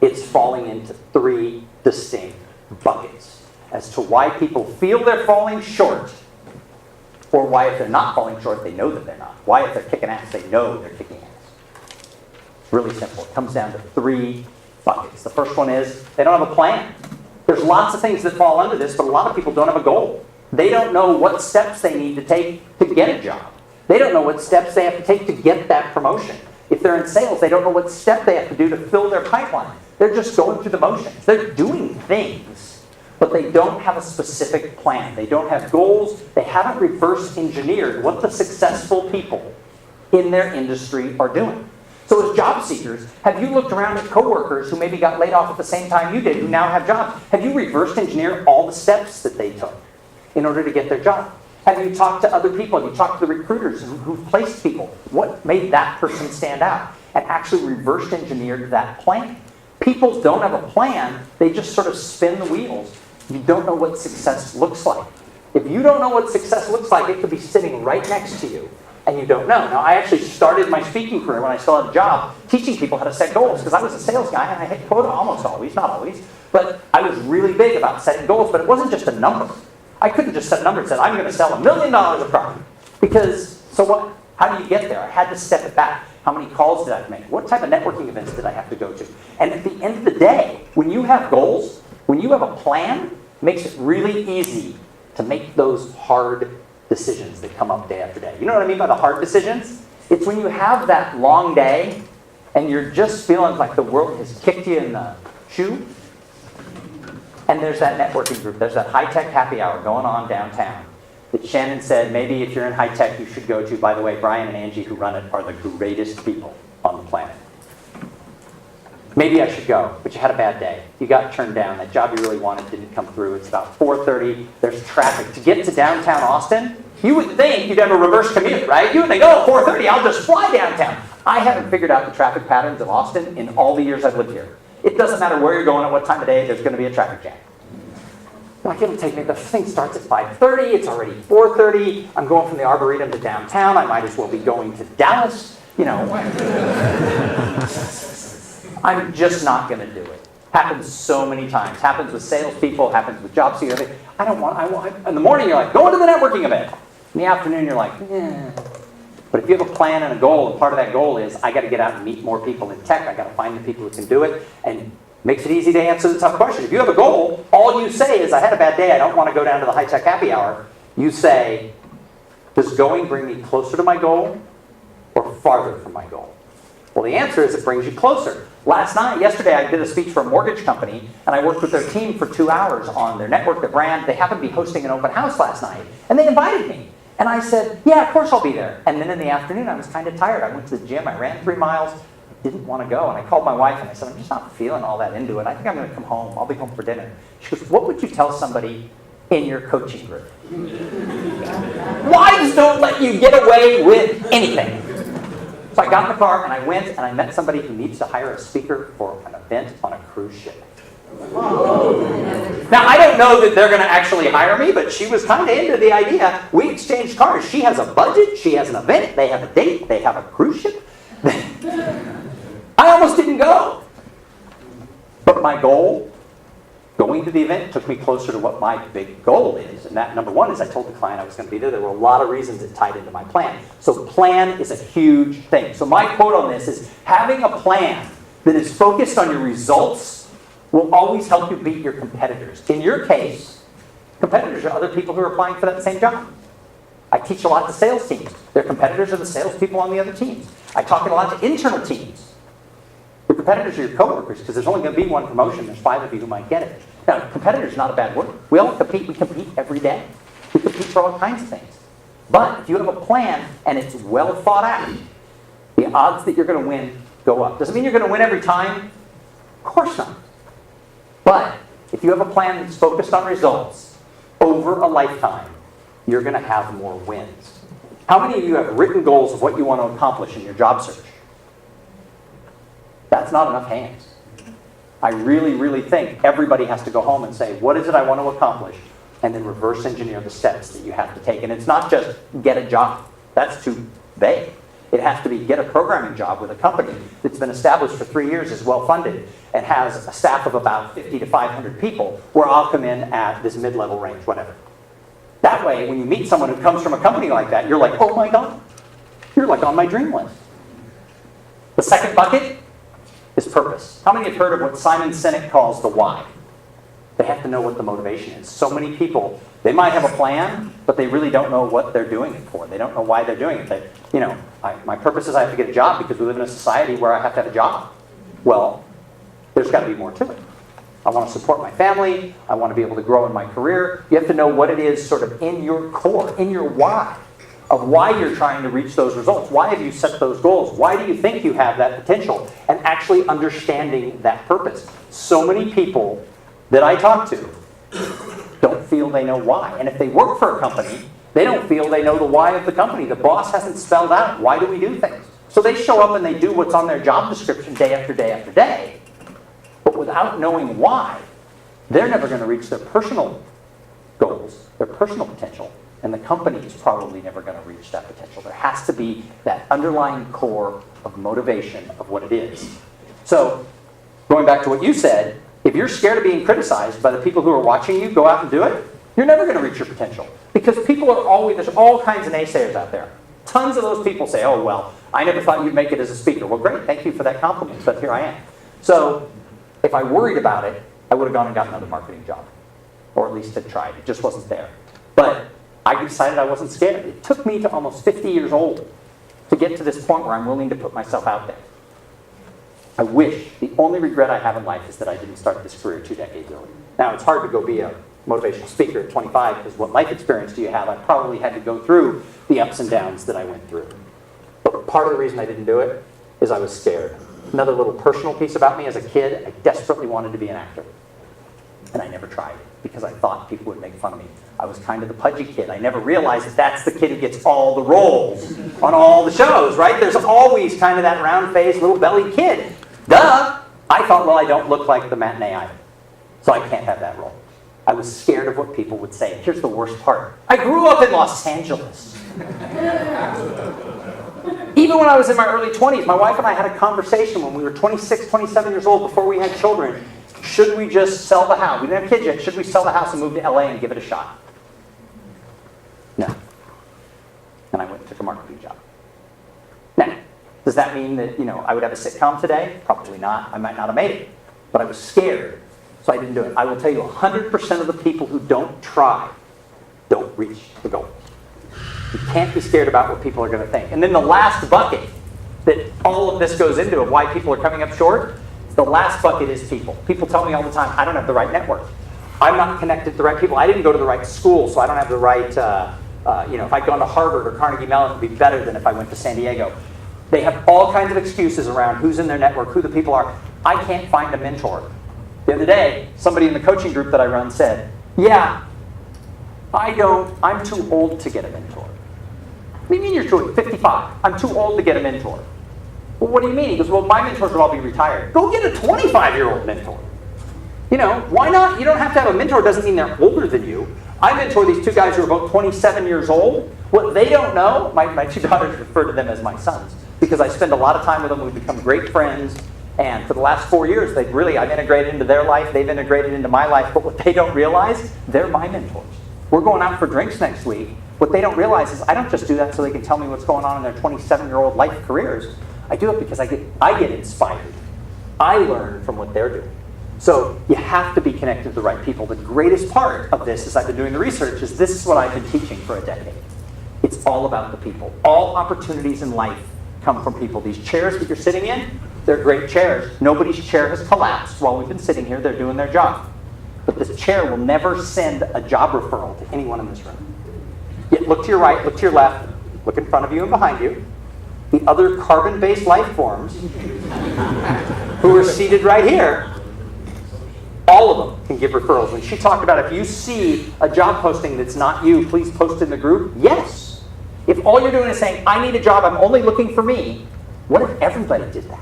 It's falling into 3 distinct buckets as to why people feel they're falling short, or why if they're not falling short, they know that they're not. Why if they're kicking ass, they know they're kicking ass. Really simple. It comes down to 3 buckets. The first one is they don't have a plan. There's lots of things that fall under this, but a lot of people don't have a goal. They don't know what steps they need to take to get a job. They don't know what steps they have to take to get that promotion. If they're in sales, they don't know what step they have to do to fill their pipeline. They're just going through the motions. They're doing things, but they don't have a specific plan. They don't have goals. They haven't reverse engineered what the successful people in their industry are doing. So as job seekers, have you looked around at coworkers who maybe got laid off at the same time you did, who now have jobs? Have you reversed engineered all the steps that they took in order to get their job? Have you talked to other people? Have you talked to the recruiters who've placed people? What made that person stand out? And actually reversed engineered that plan. People don't have a plan. They just sort of spin the wheels. You don't know what success looks like. If you don't know what success looks like, it could be sitting right next to you, and you don't know. Now, I actually started my speaking career when I still had a job, teaching people how to set goals, because I was a sales guy, and I hit quota almost always, not always, but I was really big about setting goals, but it wasn't just a number. I couldn't just set a number and say, I'm going to sell $1 million of product. Because, so what? How do you get there? I had to step it back. How many calls did I make? What type of networking events did I have to go to? And at the end of the day, when you have goals, when you have a plan, it makes it really easy to make those hard decisions that come up day after day. You know what I mean by the hard decisions? It's when you have that long day and you're just feeling like the world has kicked you in the shoe. And there's that networking group. There's that high-tech happy hour going on downtown that Shannon said, maybe if you're in high-tech, you should go to. By the way, Brian and Angie, who run it, are the greatest people on the planet. Maybe I should go, but you had a bad day. You got turned down. That job you really wanted didn't come through. It's about 4:30. There's traffic. To get to downtown Austin, you would think you'd have a reverse commute, right? You would think, oh, 4:30, I'll just fly downtown. I haven't figured out the traffic patterns of Austin in all the years I've lived here. It doesn't matter where you're going at what time of day, there's going to be a traffic jam. Like, it'll take me, the thing starts at 5:30, it's already 4:30, I'm going from the Arboretum to downtown, I might as well be going to Dallas, you know. I'm just not going to do it. Happens so many times. Happens with salespeople, happens with job seekers. I want, in the morning you're like, going to the networking event. In the afternoon you're like, yeah. But if you have a plan and a goal, and part of that goal is, I got to get out and meet more people in tech, I got to find the people who can do it, and makes it easy to answer the tough question. If you have a goal, all you say is, I had a bad day, I don't want to go down to the high-tech happy hour. You say, does going bring me closer to my goal or farther from my goal? Well, the answer is it brings you closer. Yesterday, I did a speech for a mortgage company, and I worked with their team for 2 hours on their network, their brand. They happened to be hosting an open house last night, and they invited me. And I said, yeah, of course I'll be there. And then in the afternoon, I was kind of tired. I went to the gym, I ran 3 miles, didn't want to go. And I called my wife and I said, I'm just not feeling all that into it. I think I'm going to come home. I'll be home for dinner. She goes, what would you tell somebody in your coaching group? Wives don't let you get away with anything. So I got in the car and I went and I met somebody who needs to hire a speaker for an event on a cruise ship. Now, I don't know that they're going to actually hire me, but she was kind of into the idea. We exchanged cars. She has a budget. She has an event. They have a date. They have a cruise ship. I almost didn't go. But my goal, going to the event, took me closer to what my big goal is. And that, number one, is I told the client I was going to be there. There were a lot of reasons that tied into my plan. So plan is a huge thing. So my quote on this is, having a plan that is focused on your results will always help you beat your competitors. In your case, competitors are other people who are applying for that same job. I teach a lot to sales teams. Their competitors are the salespeople on the other teams. I talk a lot to internal teams. competitors are your coworkers, because there's only going to be one promotion. There's 5 of you who might get it. Now, competitor is not a bad word. We all compete. We compete every day. We compete for all kinds of things. But if you have a plan and it's well thought out, the odds that you're going to win go up. Does it mean you're going to win every time? Of course not. But if you have a plan that's focused on results over a lifetime, you're going to have more wins. How many of you have written goals of what you want to accomplish in your job search? That's not enough hands. I really, really think everybody has to go home and say, what is it I want to accomplish? And then reverse engineer the steps that you have to take. And it's not just get a job. That's too vague. It has to be get a programming job with a company that's been established for 3 years, is well funded, and has a staff of about 50 to 500 people, where I'll come in at this mid-level range, whatever. That way, when you meet someone who comes from a company like that, you're like, oh my God, you're like on my dream list. The second bucket is purpose. How many have heard of what Simon Sinek calls the why? They have to know what the motivation is. So many people, they might have a plan, but they really don't know what they're doing it for. They don't know why they're doing it. My purpose is I have to get a job because we live in a society where I have to have a job. Well, there's got to be more to it. I want to support my family. I want to be able to grow in my career. You have to know what it is sort of in your core, in your why, of why you're trying to reach those results. Why have you set those goals? Why do you think you have that potential? And actually understanding that purpose. So many people that I talk to don't feel they know why. And if they work for a company, they don't feel they know the why of the company. The boss hasn't spelled out, why do we do things? So they show up and they do what's on their job description day after day after day. But without knowing why, they're never going to reach their personal goals, their personal potential, and the company is probably never going to reach that potential. There has to be that underlying core of motivation of what it is. So, going back to what you said, if you're scared of being criticized by the people who are watching you go out and do it, you're never going to reach your potential. Because people are always, there's all kinds of naysayers out there. Tons of those people say, oh, well, I never thought you'd make it as a speaker. Well, great, thank you for that compliment, but here I am. So, if I worried about it, I would have gone and gotten another marketing job. Or at least had tried. It just wasn't there. But I decided I wasn't scared. It took me to almost 50 years old to get to this point where I'm willing to put myself out there. I wish, the only regret I have in life is that I didn't start this career 2 decades earlier. Now, it's hard to go be a motivational speaker at 25, because what life experience do you have? I probably had to go through the ups and downs that I went through. But part of the reason I didn't do it is I was scared. Another little personal piece about me, as a kid, I desperately wanted to be an actor. And I never tried, because I thought people would make fun of me. I was kind of the pudgy kid. I never realized that that's the kid who gets all the roles on all the shows, right? There's always kind of that round-faced, little-bellied kid. Duh! I thought, well, I don't look like the matinee idol, so I can't have that role. I was scared of what people would say. Here's the worst part. I grew up in Los Angeles. Even when I was in my early 20s, my wife and I had a conversation when we were 26, 27 years old, before we had children. Should we just sell the house? We didn't have kids yet. Should we sell the house and move to LA and give it a shot? No. And I went and took a marketing job. Now, does that mean that, I would have a sitcom today? Probably not. I might not have made it. But I was scared, so I didn't do it. I will tell you, 100% of the people who don't try don't reach the goal. You can't be scared about what people are going to think. And then the last bucket that all of this goes into, of why people are coming up short, the last bucket is people. People tell me all the time, I don't have the right network. I'm not connected to the right people. I didn't go to the right school, so I don't have the right, if I'd gone to Harvard or Carnegie Mellon, it would be better than if I went to San Diego. They have all kinds of excuses around who's in their network, who the people are. I can't find a mentor. The other day, somebody in the coaching group that I run said, yeah, I'm too old to get a mentor. What do you mean you're too old? 55. I'm too old to get a mentor. Well, what do you mean? He goes, well, my mentors would all be retired. Go get a 25-year-old mentor. Why not? You don't have to have a mentor. It doesn't mean they're older than you. I mentor these 2 guys who are about 27 years old. What they don't know, my 2 daughters refer to them as my sons, because I spend a lot of time with them. We've become great friends. And for the last 4 years, I've integrated into their life. They've integrated into my life. But what they don't realize, they're my mentors. We're going out for drinks next week. What they don't realize is I don't just do that so they can tell me what's going on in their 27-year-old life careers. I do it because I get inspired. I learn from what they're doing. So you have to be connected to the right people. The greatest part of this, as I've been doing the research, is this is what I've been teaching for a decade. It's all about the people. All opportunities in life come from people. These chairs that you're sitting in, They're great chairs. Nobody's chair has collapsed while we've been sitting here. They're doing their job. But this chair will never send a job referral to anyone in this room. Yet look to your right, look to your left, look in front of you and behind you. The other carbon-based life forms who are seated right here, all of them can give referrals. When she talked about if you see a job posting that's not you, please post in the group. Yes. If all you're doing is saying, I need a job, I'm only looking for me, what if everybody did that?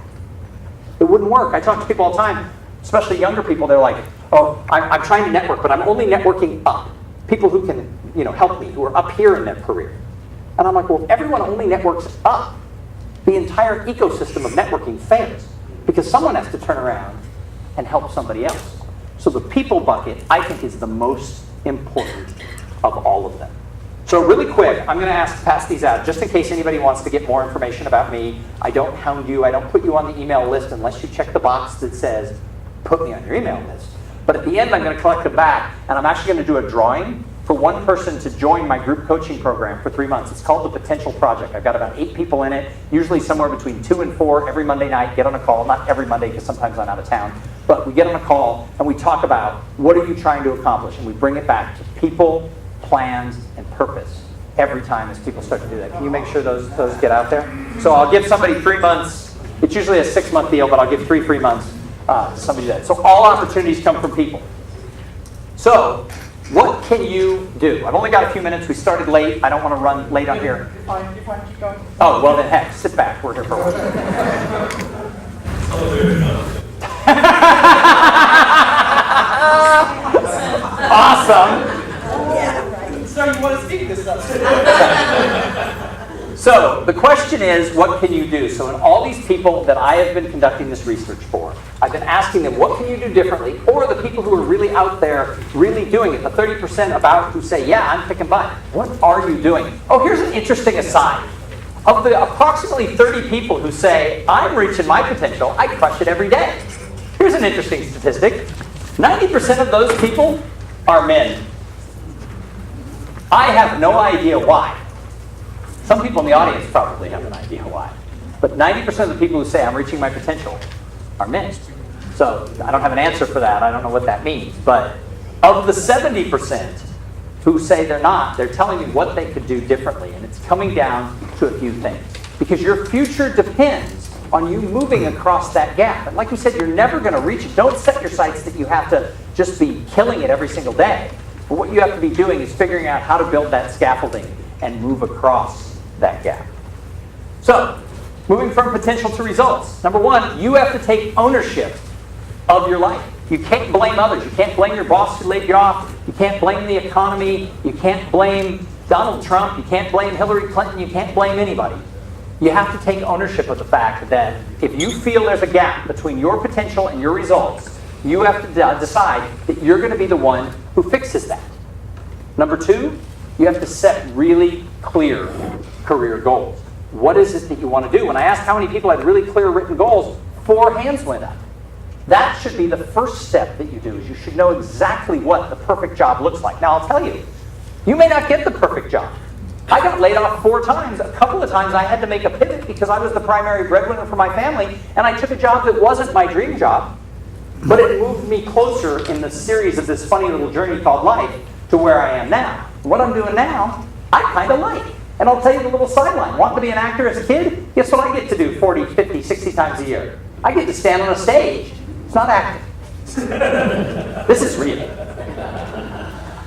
It wouldn't work. I talk to people all the time, especially younger people. They're like, oh, I'm trying to network, but I'm only networking up. People who can help me, who are up here in their career. And I'm like, well, if everyone only networks up, the entire ecosystem of networking fails because someone has to turn around and help somebody else. So the people bucket, I think, is the most important of all of them. So really quick, I'm going to pass these out just in case anybody wants to get more information about me. I don't hound you. I don't put you on the email list unless you check the box that says, put me on your email list. But at the end, I'm going to collect them back, and I'm actually going to do a drawing for one person to join my group coaching program for 3 months. It's called the Potential Project. I've got about 8 people in it, usually somewhere between 2 and 4 every Monday night. Get on a call, not every Monday because sometimes I'm out of town, but we get on a call and we talk about what are you trying to accomplish, and we bring it back to people, plans, and purpose every time as people start to do that. Can you make sure those get out there? So I'll give somebody 3 months. It's usually a 6-month deal, but I'll give 3 free months to somebody that. So all opportunities come from people. So what can you do? I've only got a few minutes. We started late. I don't want to run late on here. You're fine to keep going. Oh, well then, heck, sit back. We're here for a while. Awesome. So you want to speak this stuff. So the question is, what can you do? So in all these people that I have been conducting this research for, I've been asking them, what can you do differently? Or the people who are really out there, really doing it, the 30% about who say, yeah, I'm kicking butt. What are you doing? Oh, here's an interesting aside. Of the approximately 30 people who say, I'm reaching my potential, I crush it every day. Here's an interesting statistic. 90% of those people are men. I have no idea why. Some people in the audience probably have an idea why. But 90% of the people who say, I'm reaching my potential, are men. So I don't have an answer for that. I don't know what that means. But of the 70% who say they're not, they're telling me what they could do differently. And it's coming down to a few things. Because your future depends on you moving across that gap. And like we said, you're never going to reach it. Don't set your sights that you have to just be killing it every single day. But what you have to be doing is figuring out how to build that scaffolding and move across that gap. So, moving from potential to results. Number one, you have to take ownership of your life. You can't blame others. You can't blame your boss who laid you off. You can't blame the economy. You can't blame Donald Trump. You can't blame Hillary Clinton. You can't blame anybody. You have to take ownership of the fact that if you feel there's a gap between your potential and your results, you have to decide that you're going to be the one who fixes that. Number two, you have to set really clear career goals. What is it that you want to do? When I asked how many people had really clear written goals, 4 hands went up. That should be the first step that you do, is you should know exactly what the perfect job looks like. Now, I'll tell you, you may not get the perfect job. I got laid off 4 times. A couple of times I had to make a pivot because I was the primary breadwinner for my family, and I took a job that wasn't my dream job, but it moved me closer in the series of this funny little journey called life to where I am now. What I'm doing now, I kind of like. And I'll tell you the little sideline. Wanting to be an actor as a kid? Guess what I get to do 40, 50, 60 times a year? I get to stand on a stage. It's not acting. This is real.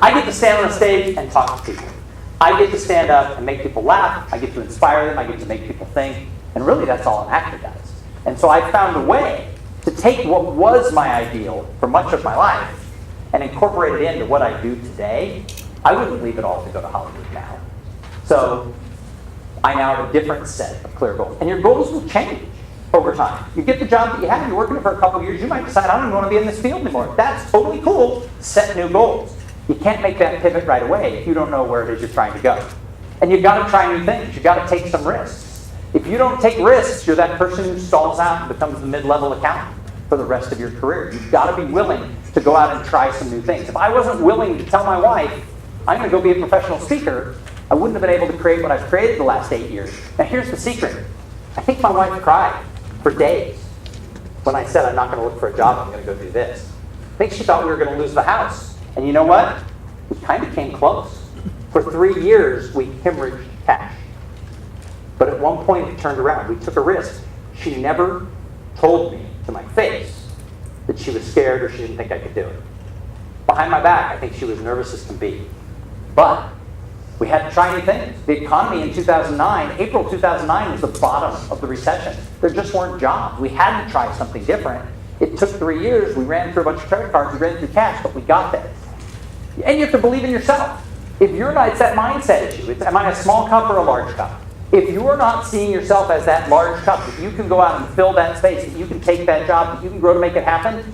I get to stand on a stage and talk to people. I get to stand up and make people laugh. I get to inspire them. I get to make people think. And really, that's all an actor does. And so I found a way to take what was my ideal for much of my life and incorporate it into what I do today. I wouldn't leave it all to go to Hollywood now. So I now have a different set of clear goals. And your goals will change over time. You get the job that you have, you're working it for a couple of years, you might decide, I don't want to be in this field anymore. That's totally cool. Set new goals. You can't make that pivot right away if you don't know where it is you're trying to go. And you've got to try new things. You've got to take some risks. If you don't take risks, you're that person who stalls out and becomes the mid-level accountant for the rest of your career. You've got to be willing to go out and try some new things. If I wasn't willing to tell my wife, I'm going to go be a professional speaker, I wouldn't have been able to create what I've created the last 8 years. Now here's the secret. I think my wife cried for days when I said I'm not going to look for a job, I'm going to go do this. I think she thought we were going to lose the house. And you know what? We kind of came close. For 3 years, we hemorrhaged cash. But at one point, it turned around. We took a risk. She never told me to my face that she was scared or she didn't think I could do it. Behind my back, I think she was nervous as can be. But we had to try new things. The economy in 2009, April 2009 was the bottom of the recession. There just weren't jobs. We had to try something different. It took 3 years. We ran through a bunch of credit cards. We ran through cash, but we got there. And you have to believe in yourself. If you're not, it's that mindset issue. It's, am I a small cup or a large cup? If you're not seeing yourself as that large cup, that you can go out and fill that space, that you can take that job, that you can grow to make it happen,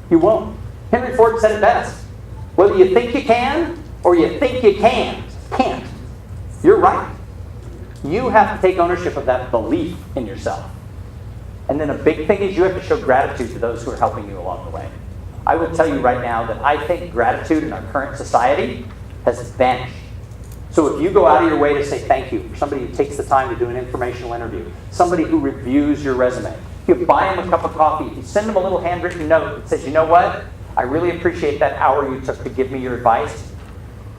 you won't. Henry Ford said it best. Whether you think you can or you think you can't, you're right. You have to take ownership of that belief in yourself. And then a big thing is you have to show gratitude to those who are helping you along the way. I will tell you right now that I think gratitude in our current society has vanished. So if you go out of your way to say thank you for somebody who takes the time to do an informational interview, somebody who reviews your resume, if you buy them a cup of coffee, if you send them a little handwritten note that says, you know what, I really appreciate that hour you took to give me your advice,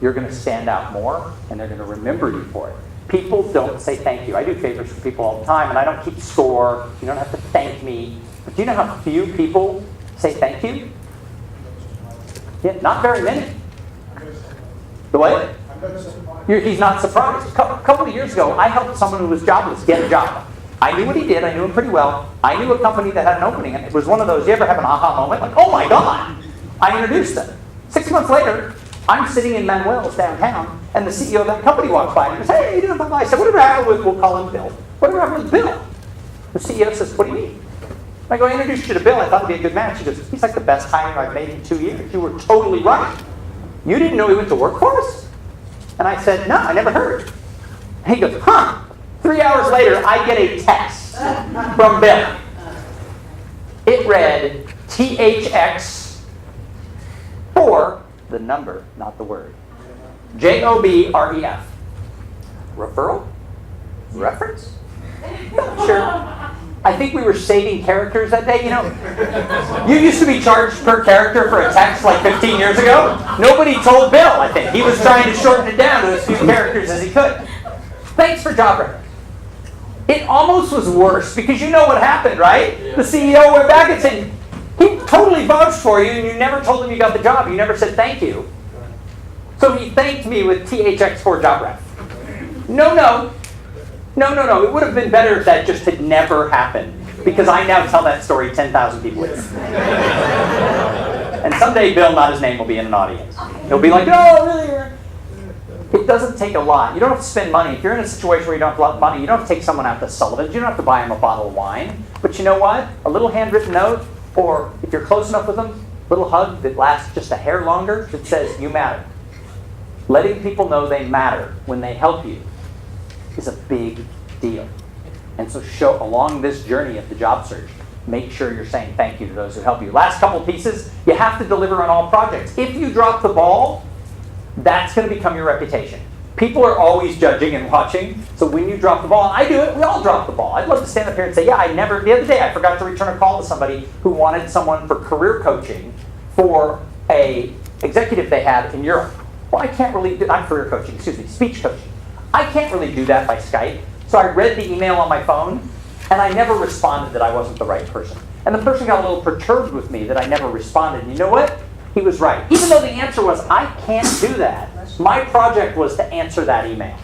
you're going to stand out more and they're going to remember you for it. People don't say thank you. I do favors for people all the time and I don't keep score. You don't have to thank me. But do you know how few people say thank you? Yeah, not very many. The what? He's not surprised. A couple of years ago, I helped someone who was jobless get a job. I knew what he did. I knew him pretty well. I knew a company that had an opening. And it was one of those, you ever have an aha moment? Like, oh my God. I introduced them. 6 months later, I'm sitting in Manuel's downtown, and the CEO of that company walks by and goes, hey, how you doing? Bye-bye. I said, whatever happened with, we'll call him Bill. Whatever happened with Bill? The CEO says, what do you mean? I go, I introduced you to Bill. I thought it'd be a good match. He goes, he's like the best hire I've made in 2 years. You were totally right. You didn't know he went to work for us? And I said, no, I never heard. And he goes, huh. 3 hours later, I get a text from Bill. It read, THX for the number, not the word. JOBREF. Referral? Reference? Sure. I think we were saving characters that day. You know, you used to be charged per character for a text like 15 years ago. Nobody told Bill, I think. He was trying to shorten it down to as few characters as he could. Thanks for job reference. It almost was worse because you know what happened, right? The CEO went back and said, he totally vouched for you and you never told him you got the job. You never said thank you. So he thanked me with THX for job ref. No. It would have been better if that just had never happened. Because I now tell that story 10,000 people with. And someday Bill, not his name, will be in an audience. He'll be like, oh, really? It doesn't take a lot. You don't have to spend money. If you're in a situation where you don't have a lot of money, you don't have to take someone out to Sullivan's. You don't have to buy him a bottle of wine. But you know what? A little handwritten note, or if you're close enough with them, a little hug that lasts just a hair longer that says, you matter. Letting people know they matter when they help you is a big deal. And so show along this journey of the job search, make sure you're saying thank you to those who help you. Last couple pieces, you have to deliver on all projects. If you drop the ball, that's going to become your reputation. People are always judging and watching, so when you drop the ball, I do it, we all drop the ball. I'd love to stand up here and say, yeah, the other day I forgot to return a call to somebody who wanted someone for career coaching for a executive they had in Europe. Well, I can't really do, not career coaching, speech coaching. I can't really do that by Skype. So I read the email on my phone, and I never responded that I wasn't the right person. And the person got a little perturbed with me that I never responded. And you know what? He was right. Even though the answer was, I can't do that, my project was to answer that email.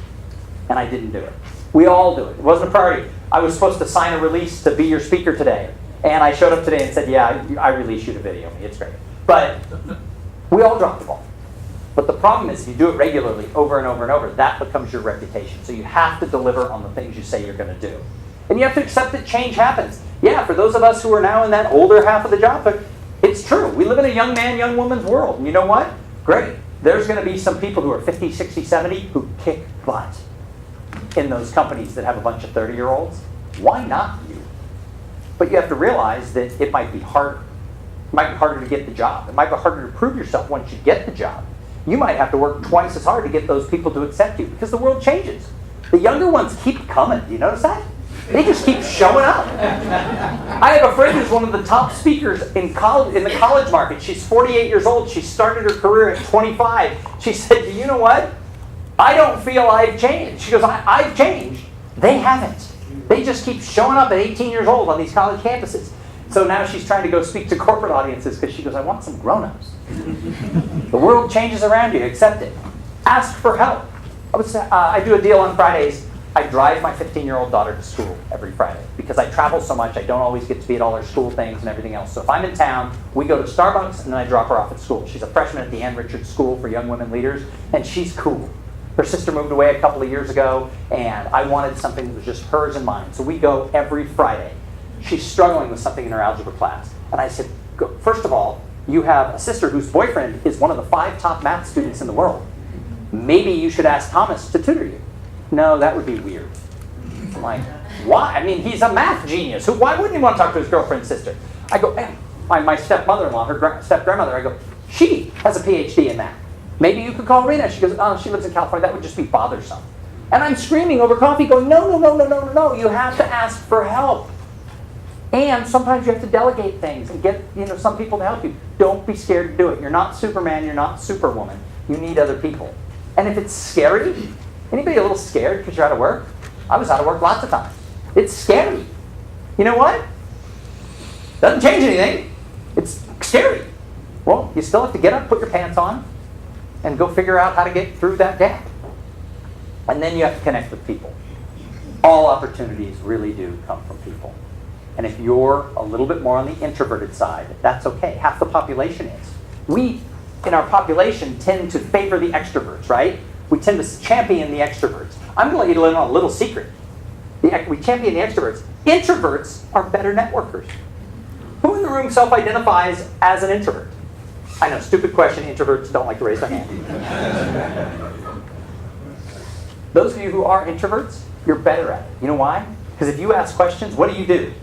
And I didn't do it. We all do it. It wasn't a priority. I was supposed to sign a release to be your speaker today. And I showed up today and said, yeah, I release you to video me. It's great. But we all drop the ball. But the problem is if you do it regularly over and over and over, that becomes your reputation. So you have to deliver on the things you say you're going to do. And you have to accept that change happens. Yeah, for those of us who are now in that older half of the job, but it's true. We live in a young man, young woman's world. And you know what? Great. There's going to be some people who are 50, 60, 70 who kick butt in those companies that have a bunch of 30-year-olds. Why not you? But you have to realize that it might be harder. It might be harder to get the job. It might be harder to prove yourself once you get the job. You might have to work twice as hard to get those people to accept you because the world changes. The younger ones keep coming. Do you notice that? They just keep showing up. I have a friend who's one of the top speakers in college, in the college market. She's 48 years old. She started her career at 25. She said, you know what? I don't feel I've changed. She goes, I've changed. They haven't. They just keep showing up at 18 years old on these college campuses. So now she's trying to go speak to corporate audiences because she goes, I want some grown-ups. The world changes around you. Accept it. Ask for help. I do a deal on Fridays. I drive my 15-year-old daughter to school every Friday because I travel so much. I don't always get to be at all her school things and everything else. So if I'm in town, we go to Starbucks and then I drop her off at school. She's a freshman at the Ann Richards School for Young Women Leaders, and she's cool. Her sister moved away a couple of years ago, and I wanted something that was just hers and mine. So we go every Friday. She's struggling with something in her algebra class. And I said, first of all, you have a sister whose boyfriend is one of the 5 top math students in the world. Maybe you should ask Thomas to tutor you. No, that would be weird. I'm like, why? I mean, he's a math genius. Why wouldn't he want to talk to his girlfriend's sister? I go, my stepmother-in-law, her step-grandmother, I go, she has a PhD in math. Maybe you could call Rena. She goes, oh, she lives in California. That would just be bothersome. And I'm screaming over coffee going, no. You have to ask for help. And sometimes you have to delegate things and get some people to help you. Don't be scared to do it. You're not Superman. You're not Superwoman. You need other people. And if it's scary, anybody a little scared because you're out of work? I was out of work lots of times. It's scary. You know what? Doesn't change anything. It's scary. Well, you still have to get up, put your pants on, and go figure out how to get through that gap. And then you have to connect with people. All opportunities really do come from people. And if you're a little bit more on the introverted side, that's okay. Half the population is. We, in our population, tend to favor the extroverts, right? We tend to champion the extroverts. I'm going to let you in on a little secret. We champion the extroverts. Introverts are better networkers. Who in the room self-identifies as an introvert? I know, stupid question. Introverts don't like to raise their hand. Those of you who are introverts, you're better at it. You know why? Because if you ask questions, what do?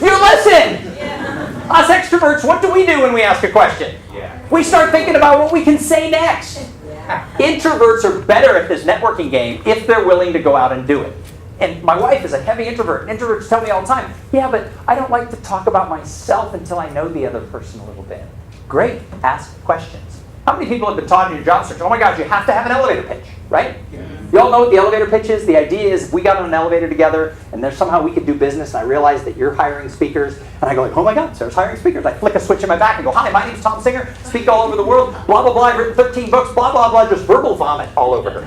You listen. Yeah. Us extroverts, what do we do when we ask a question? Yeah. We start thinking about what we can say next. Yeah. Introverts are better at this networking game if they're willing to go out and do it. And my wife is a heavy introvert. Introverts tell me all the time, yeah, but I don't like to talk about myself until I know the other person a little bit. Great. Ask questions. How many people have been taught in your job search, oh my gosh, you have to have an elevator pitch, right? Yeah. You all know what the elevator pitch is? The idea is if we got on an elevator together and there's somehow we could do business and I realize that you're hiring speakers and I go like, oh my God, Sarah's hiring speakers. I flick a switch in my back and go, hi, my name's Thom Singer, speak all over the world, blah, blah, blah, I've written 13 books, blah, blah, blah, just verbal vomit all over her.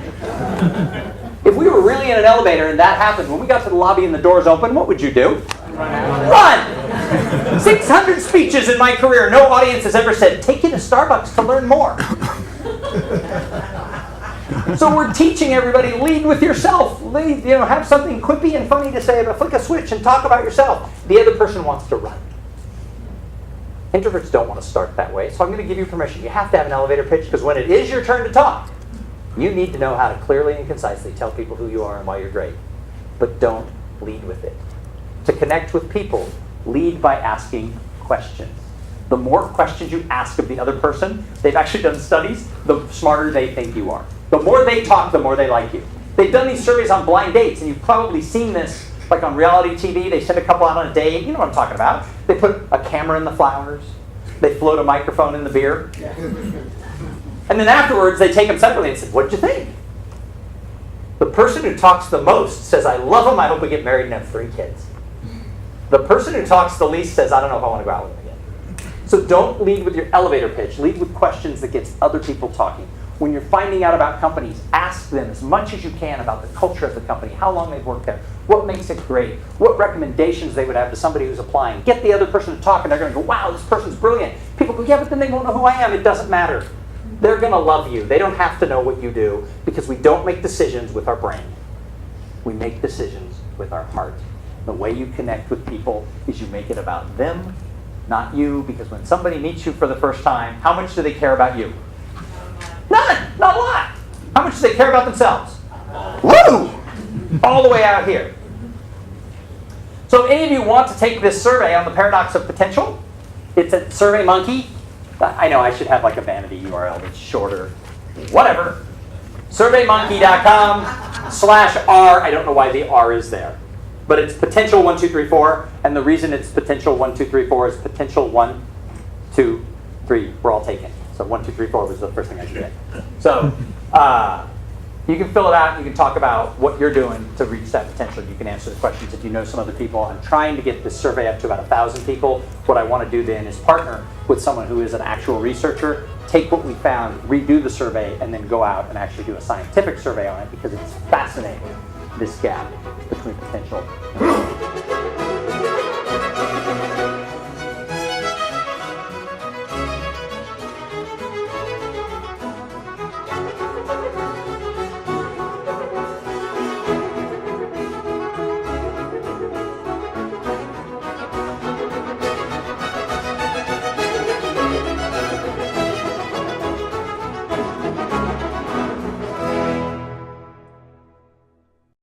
If we were really in an elevator and that happened, when we got to the lobby and the doors open, what would you do? Run! 600 speeches in my career. No audience has ever said, take you to Starbucks to learn more. So we're teaching everybody, lead with yourself. Lead, have something quippy and funny to say, but flick a switch and talk about yourself. The other person wants to run. Introverts don't want to start that way, so I'm going to give you permission. You have to have an elevator pitch because when it is your turn to talk, you need to know how to clearly and concisely tell people who you are and why you're great. But don't lead with it. To connect with people, lead by asking questions. The more questions you ask of the other person, they've actually done studies, the smarter they think you are. The more they talk, the more they like you. They've done these surveys on blind dates, and you've probably seen this like on reality TV. They send a couple out on a date. You know what I'm talking about. They put a camera in the flowers. They float a microphone in the beer. And then afterwards, they take them separately and say, what'd you think? The person who talks the most says, I love them, I hope we get married and have 3 kids. The person who talks the least says, I don't know if I want to go out with them again. So don't lead with your elevator pitch. Lead with questions that gets other people talking. When you're finding out about companies, ask them as much as you can about the culture of the company, how long they've worked there, what makes it great, what recommendations they would have to somebody who's applying. Get the other person to talk, and they're going to go, wow, this person's brilliant. People go, yeah, but then they won't know who I am. It doesn't matter. They're going to love you. They don't have to know what you do because we don't make decisions with our brain. We make decisions with our heart. The way you connect with people is you make it about them, not you, because when somebody meets you for the first time, how much do they care about you? None. Not a lot. How much do they care about themselves? Woo! All the way out here. So if any of you want to take this survey on the paradox of potential, it's at SurveyMonkey. I know I should have like a vanity URL that's shorter. Whatever. SurveyMonkey.com/R. I don't know why the R is there. But it's potential 1, 2, 3, 4, and the reason it's potential 1, 2, 3, 4 is potential 1, 2, 3. We're all taken. So 1, 2, 3, 4 was the first thing I did. So you can fill it out. You can talk about what you're doing to reach that potential. You can answer the questions if you know some other people. I'm trying to get this survey up to about 1,000 people. What I want to do then is partner with someone who is an actual researcher, take what we found, redo the survey, and then go out and actually do a scientific survey on it because it's fascinating, this gap between potential and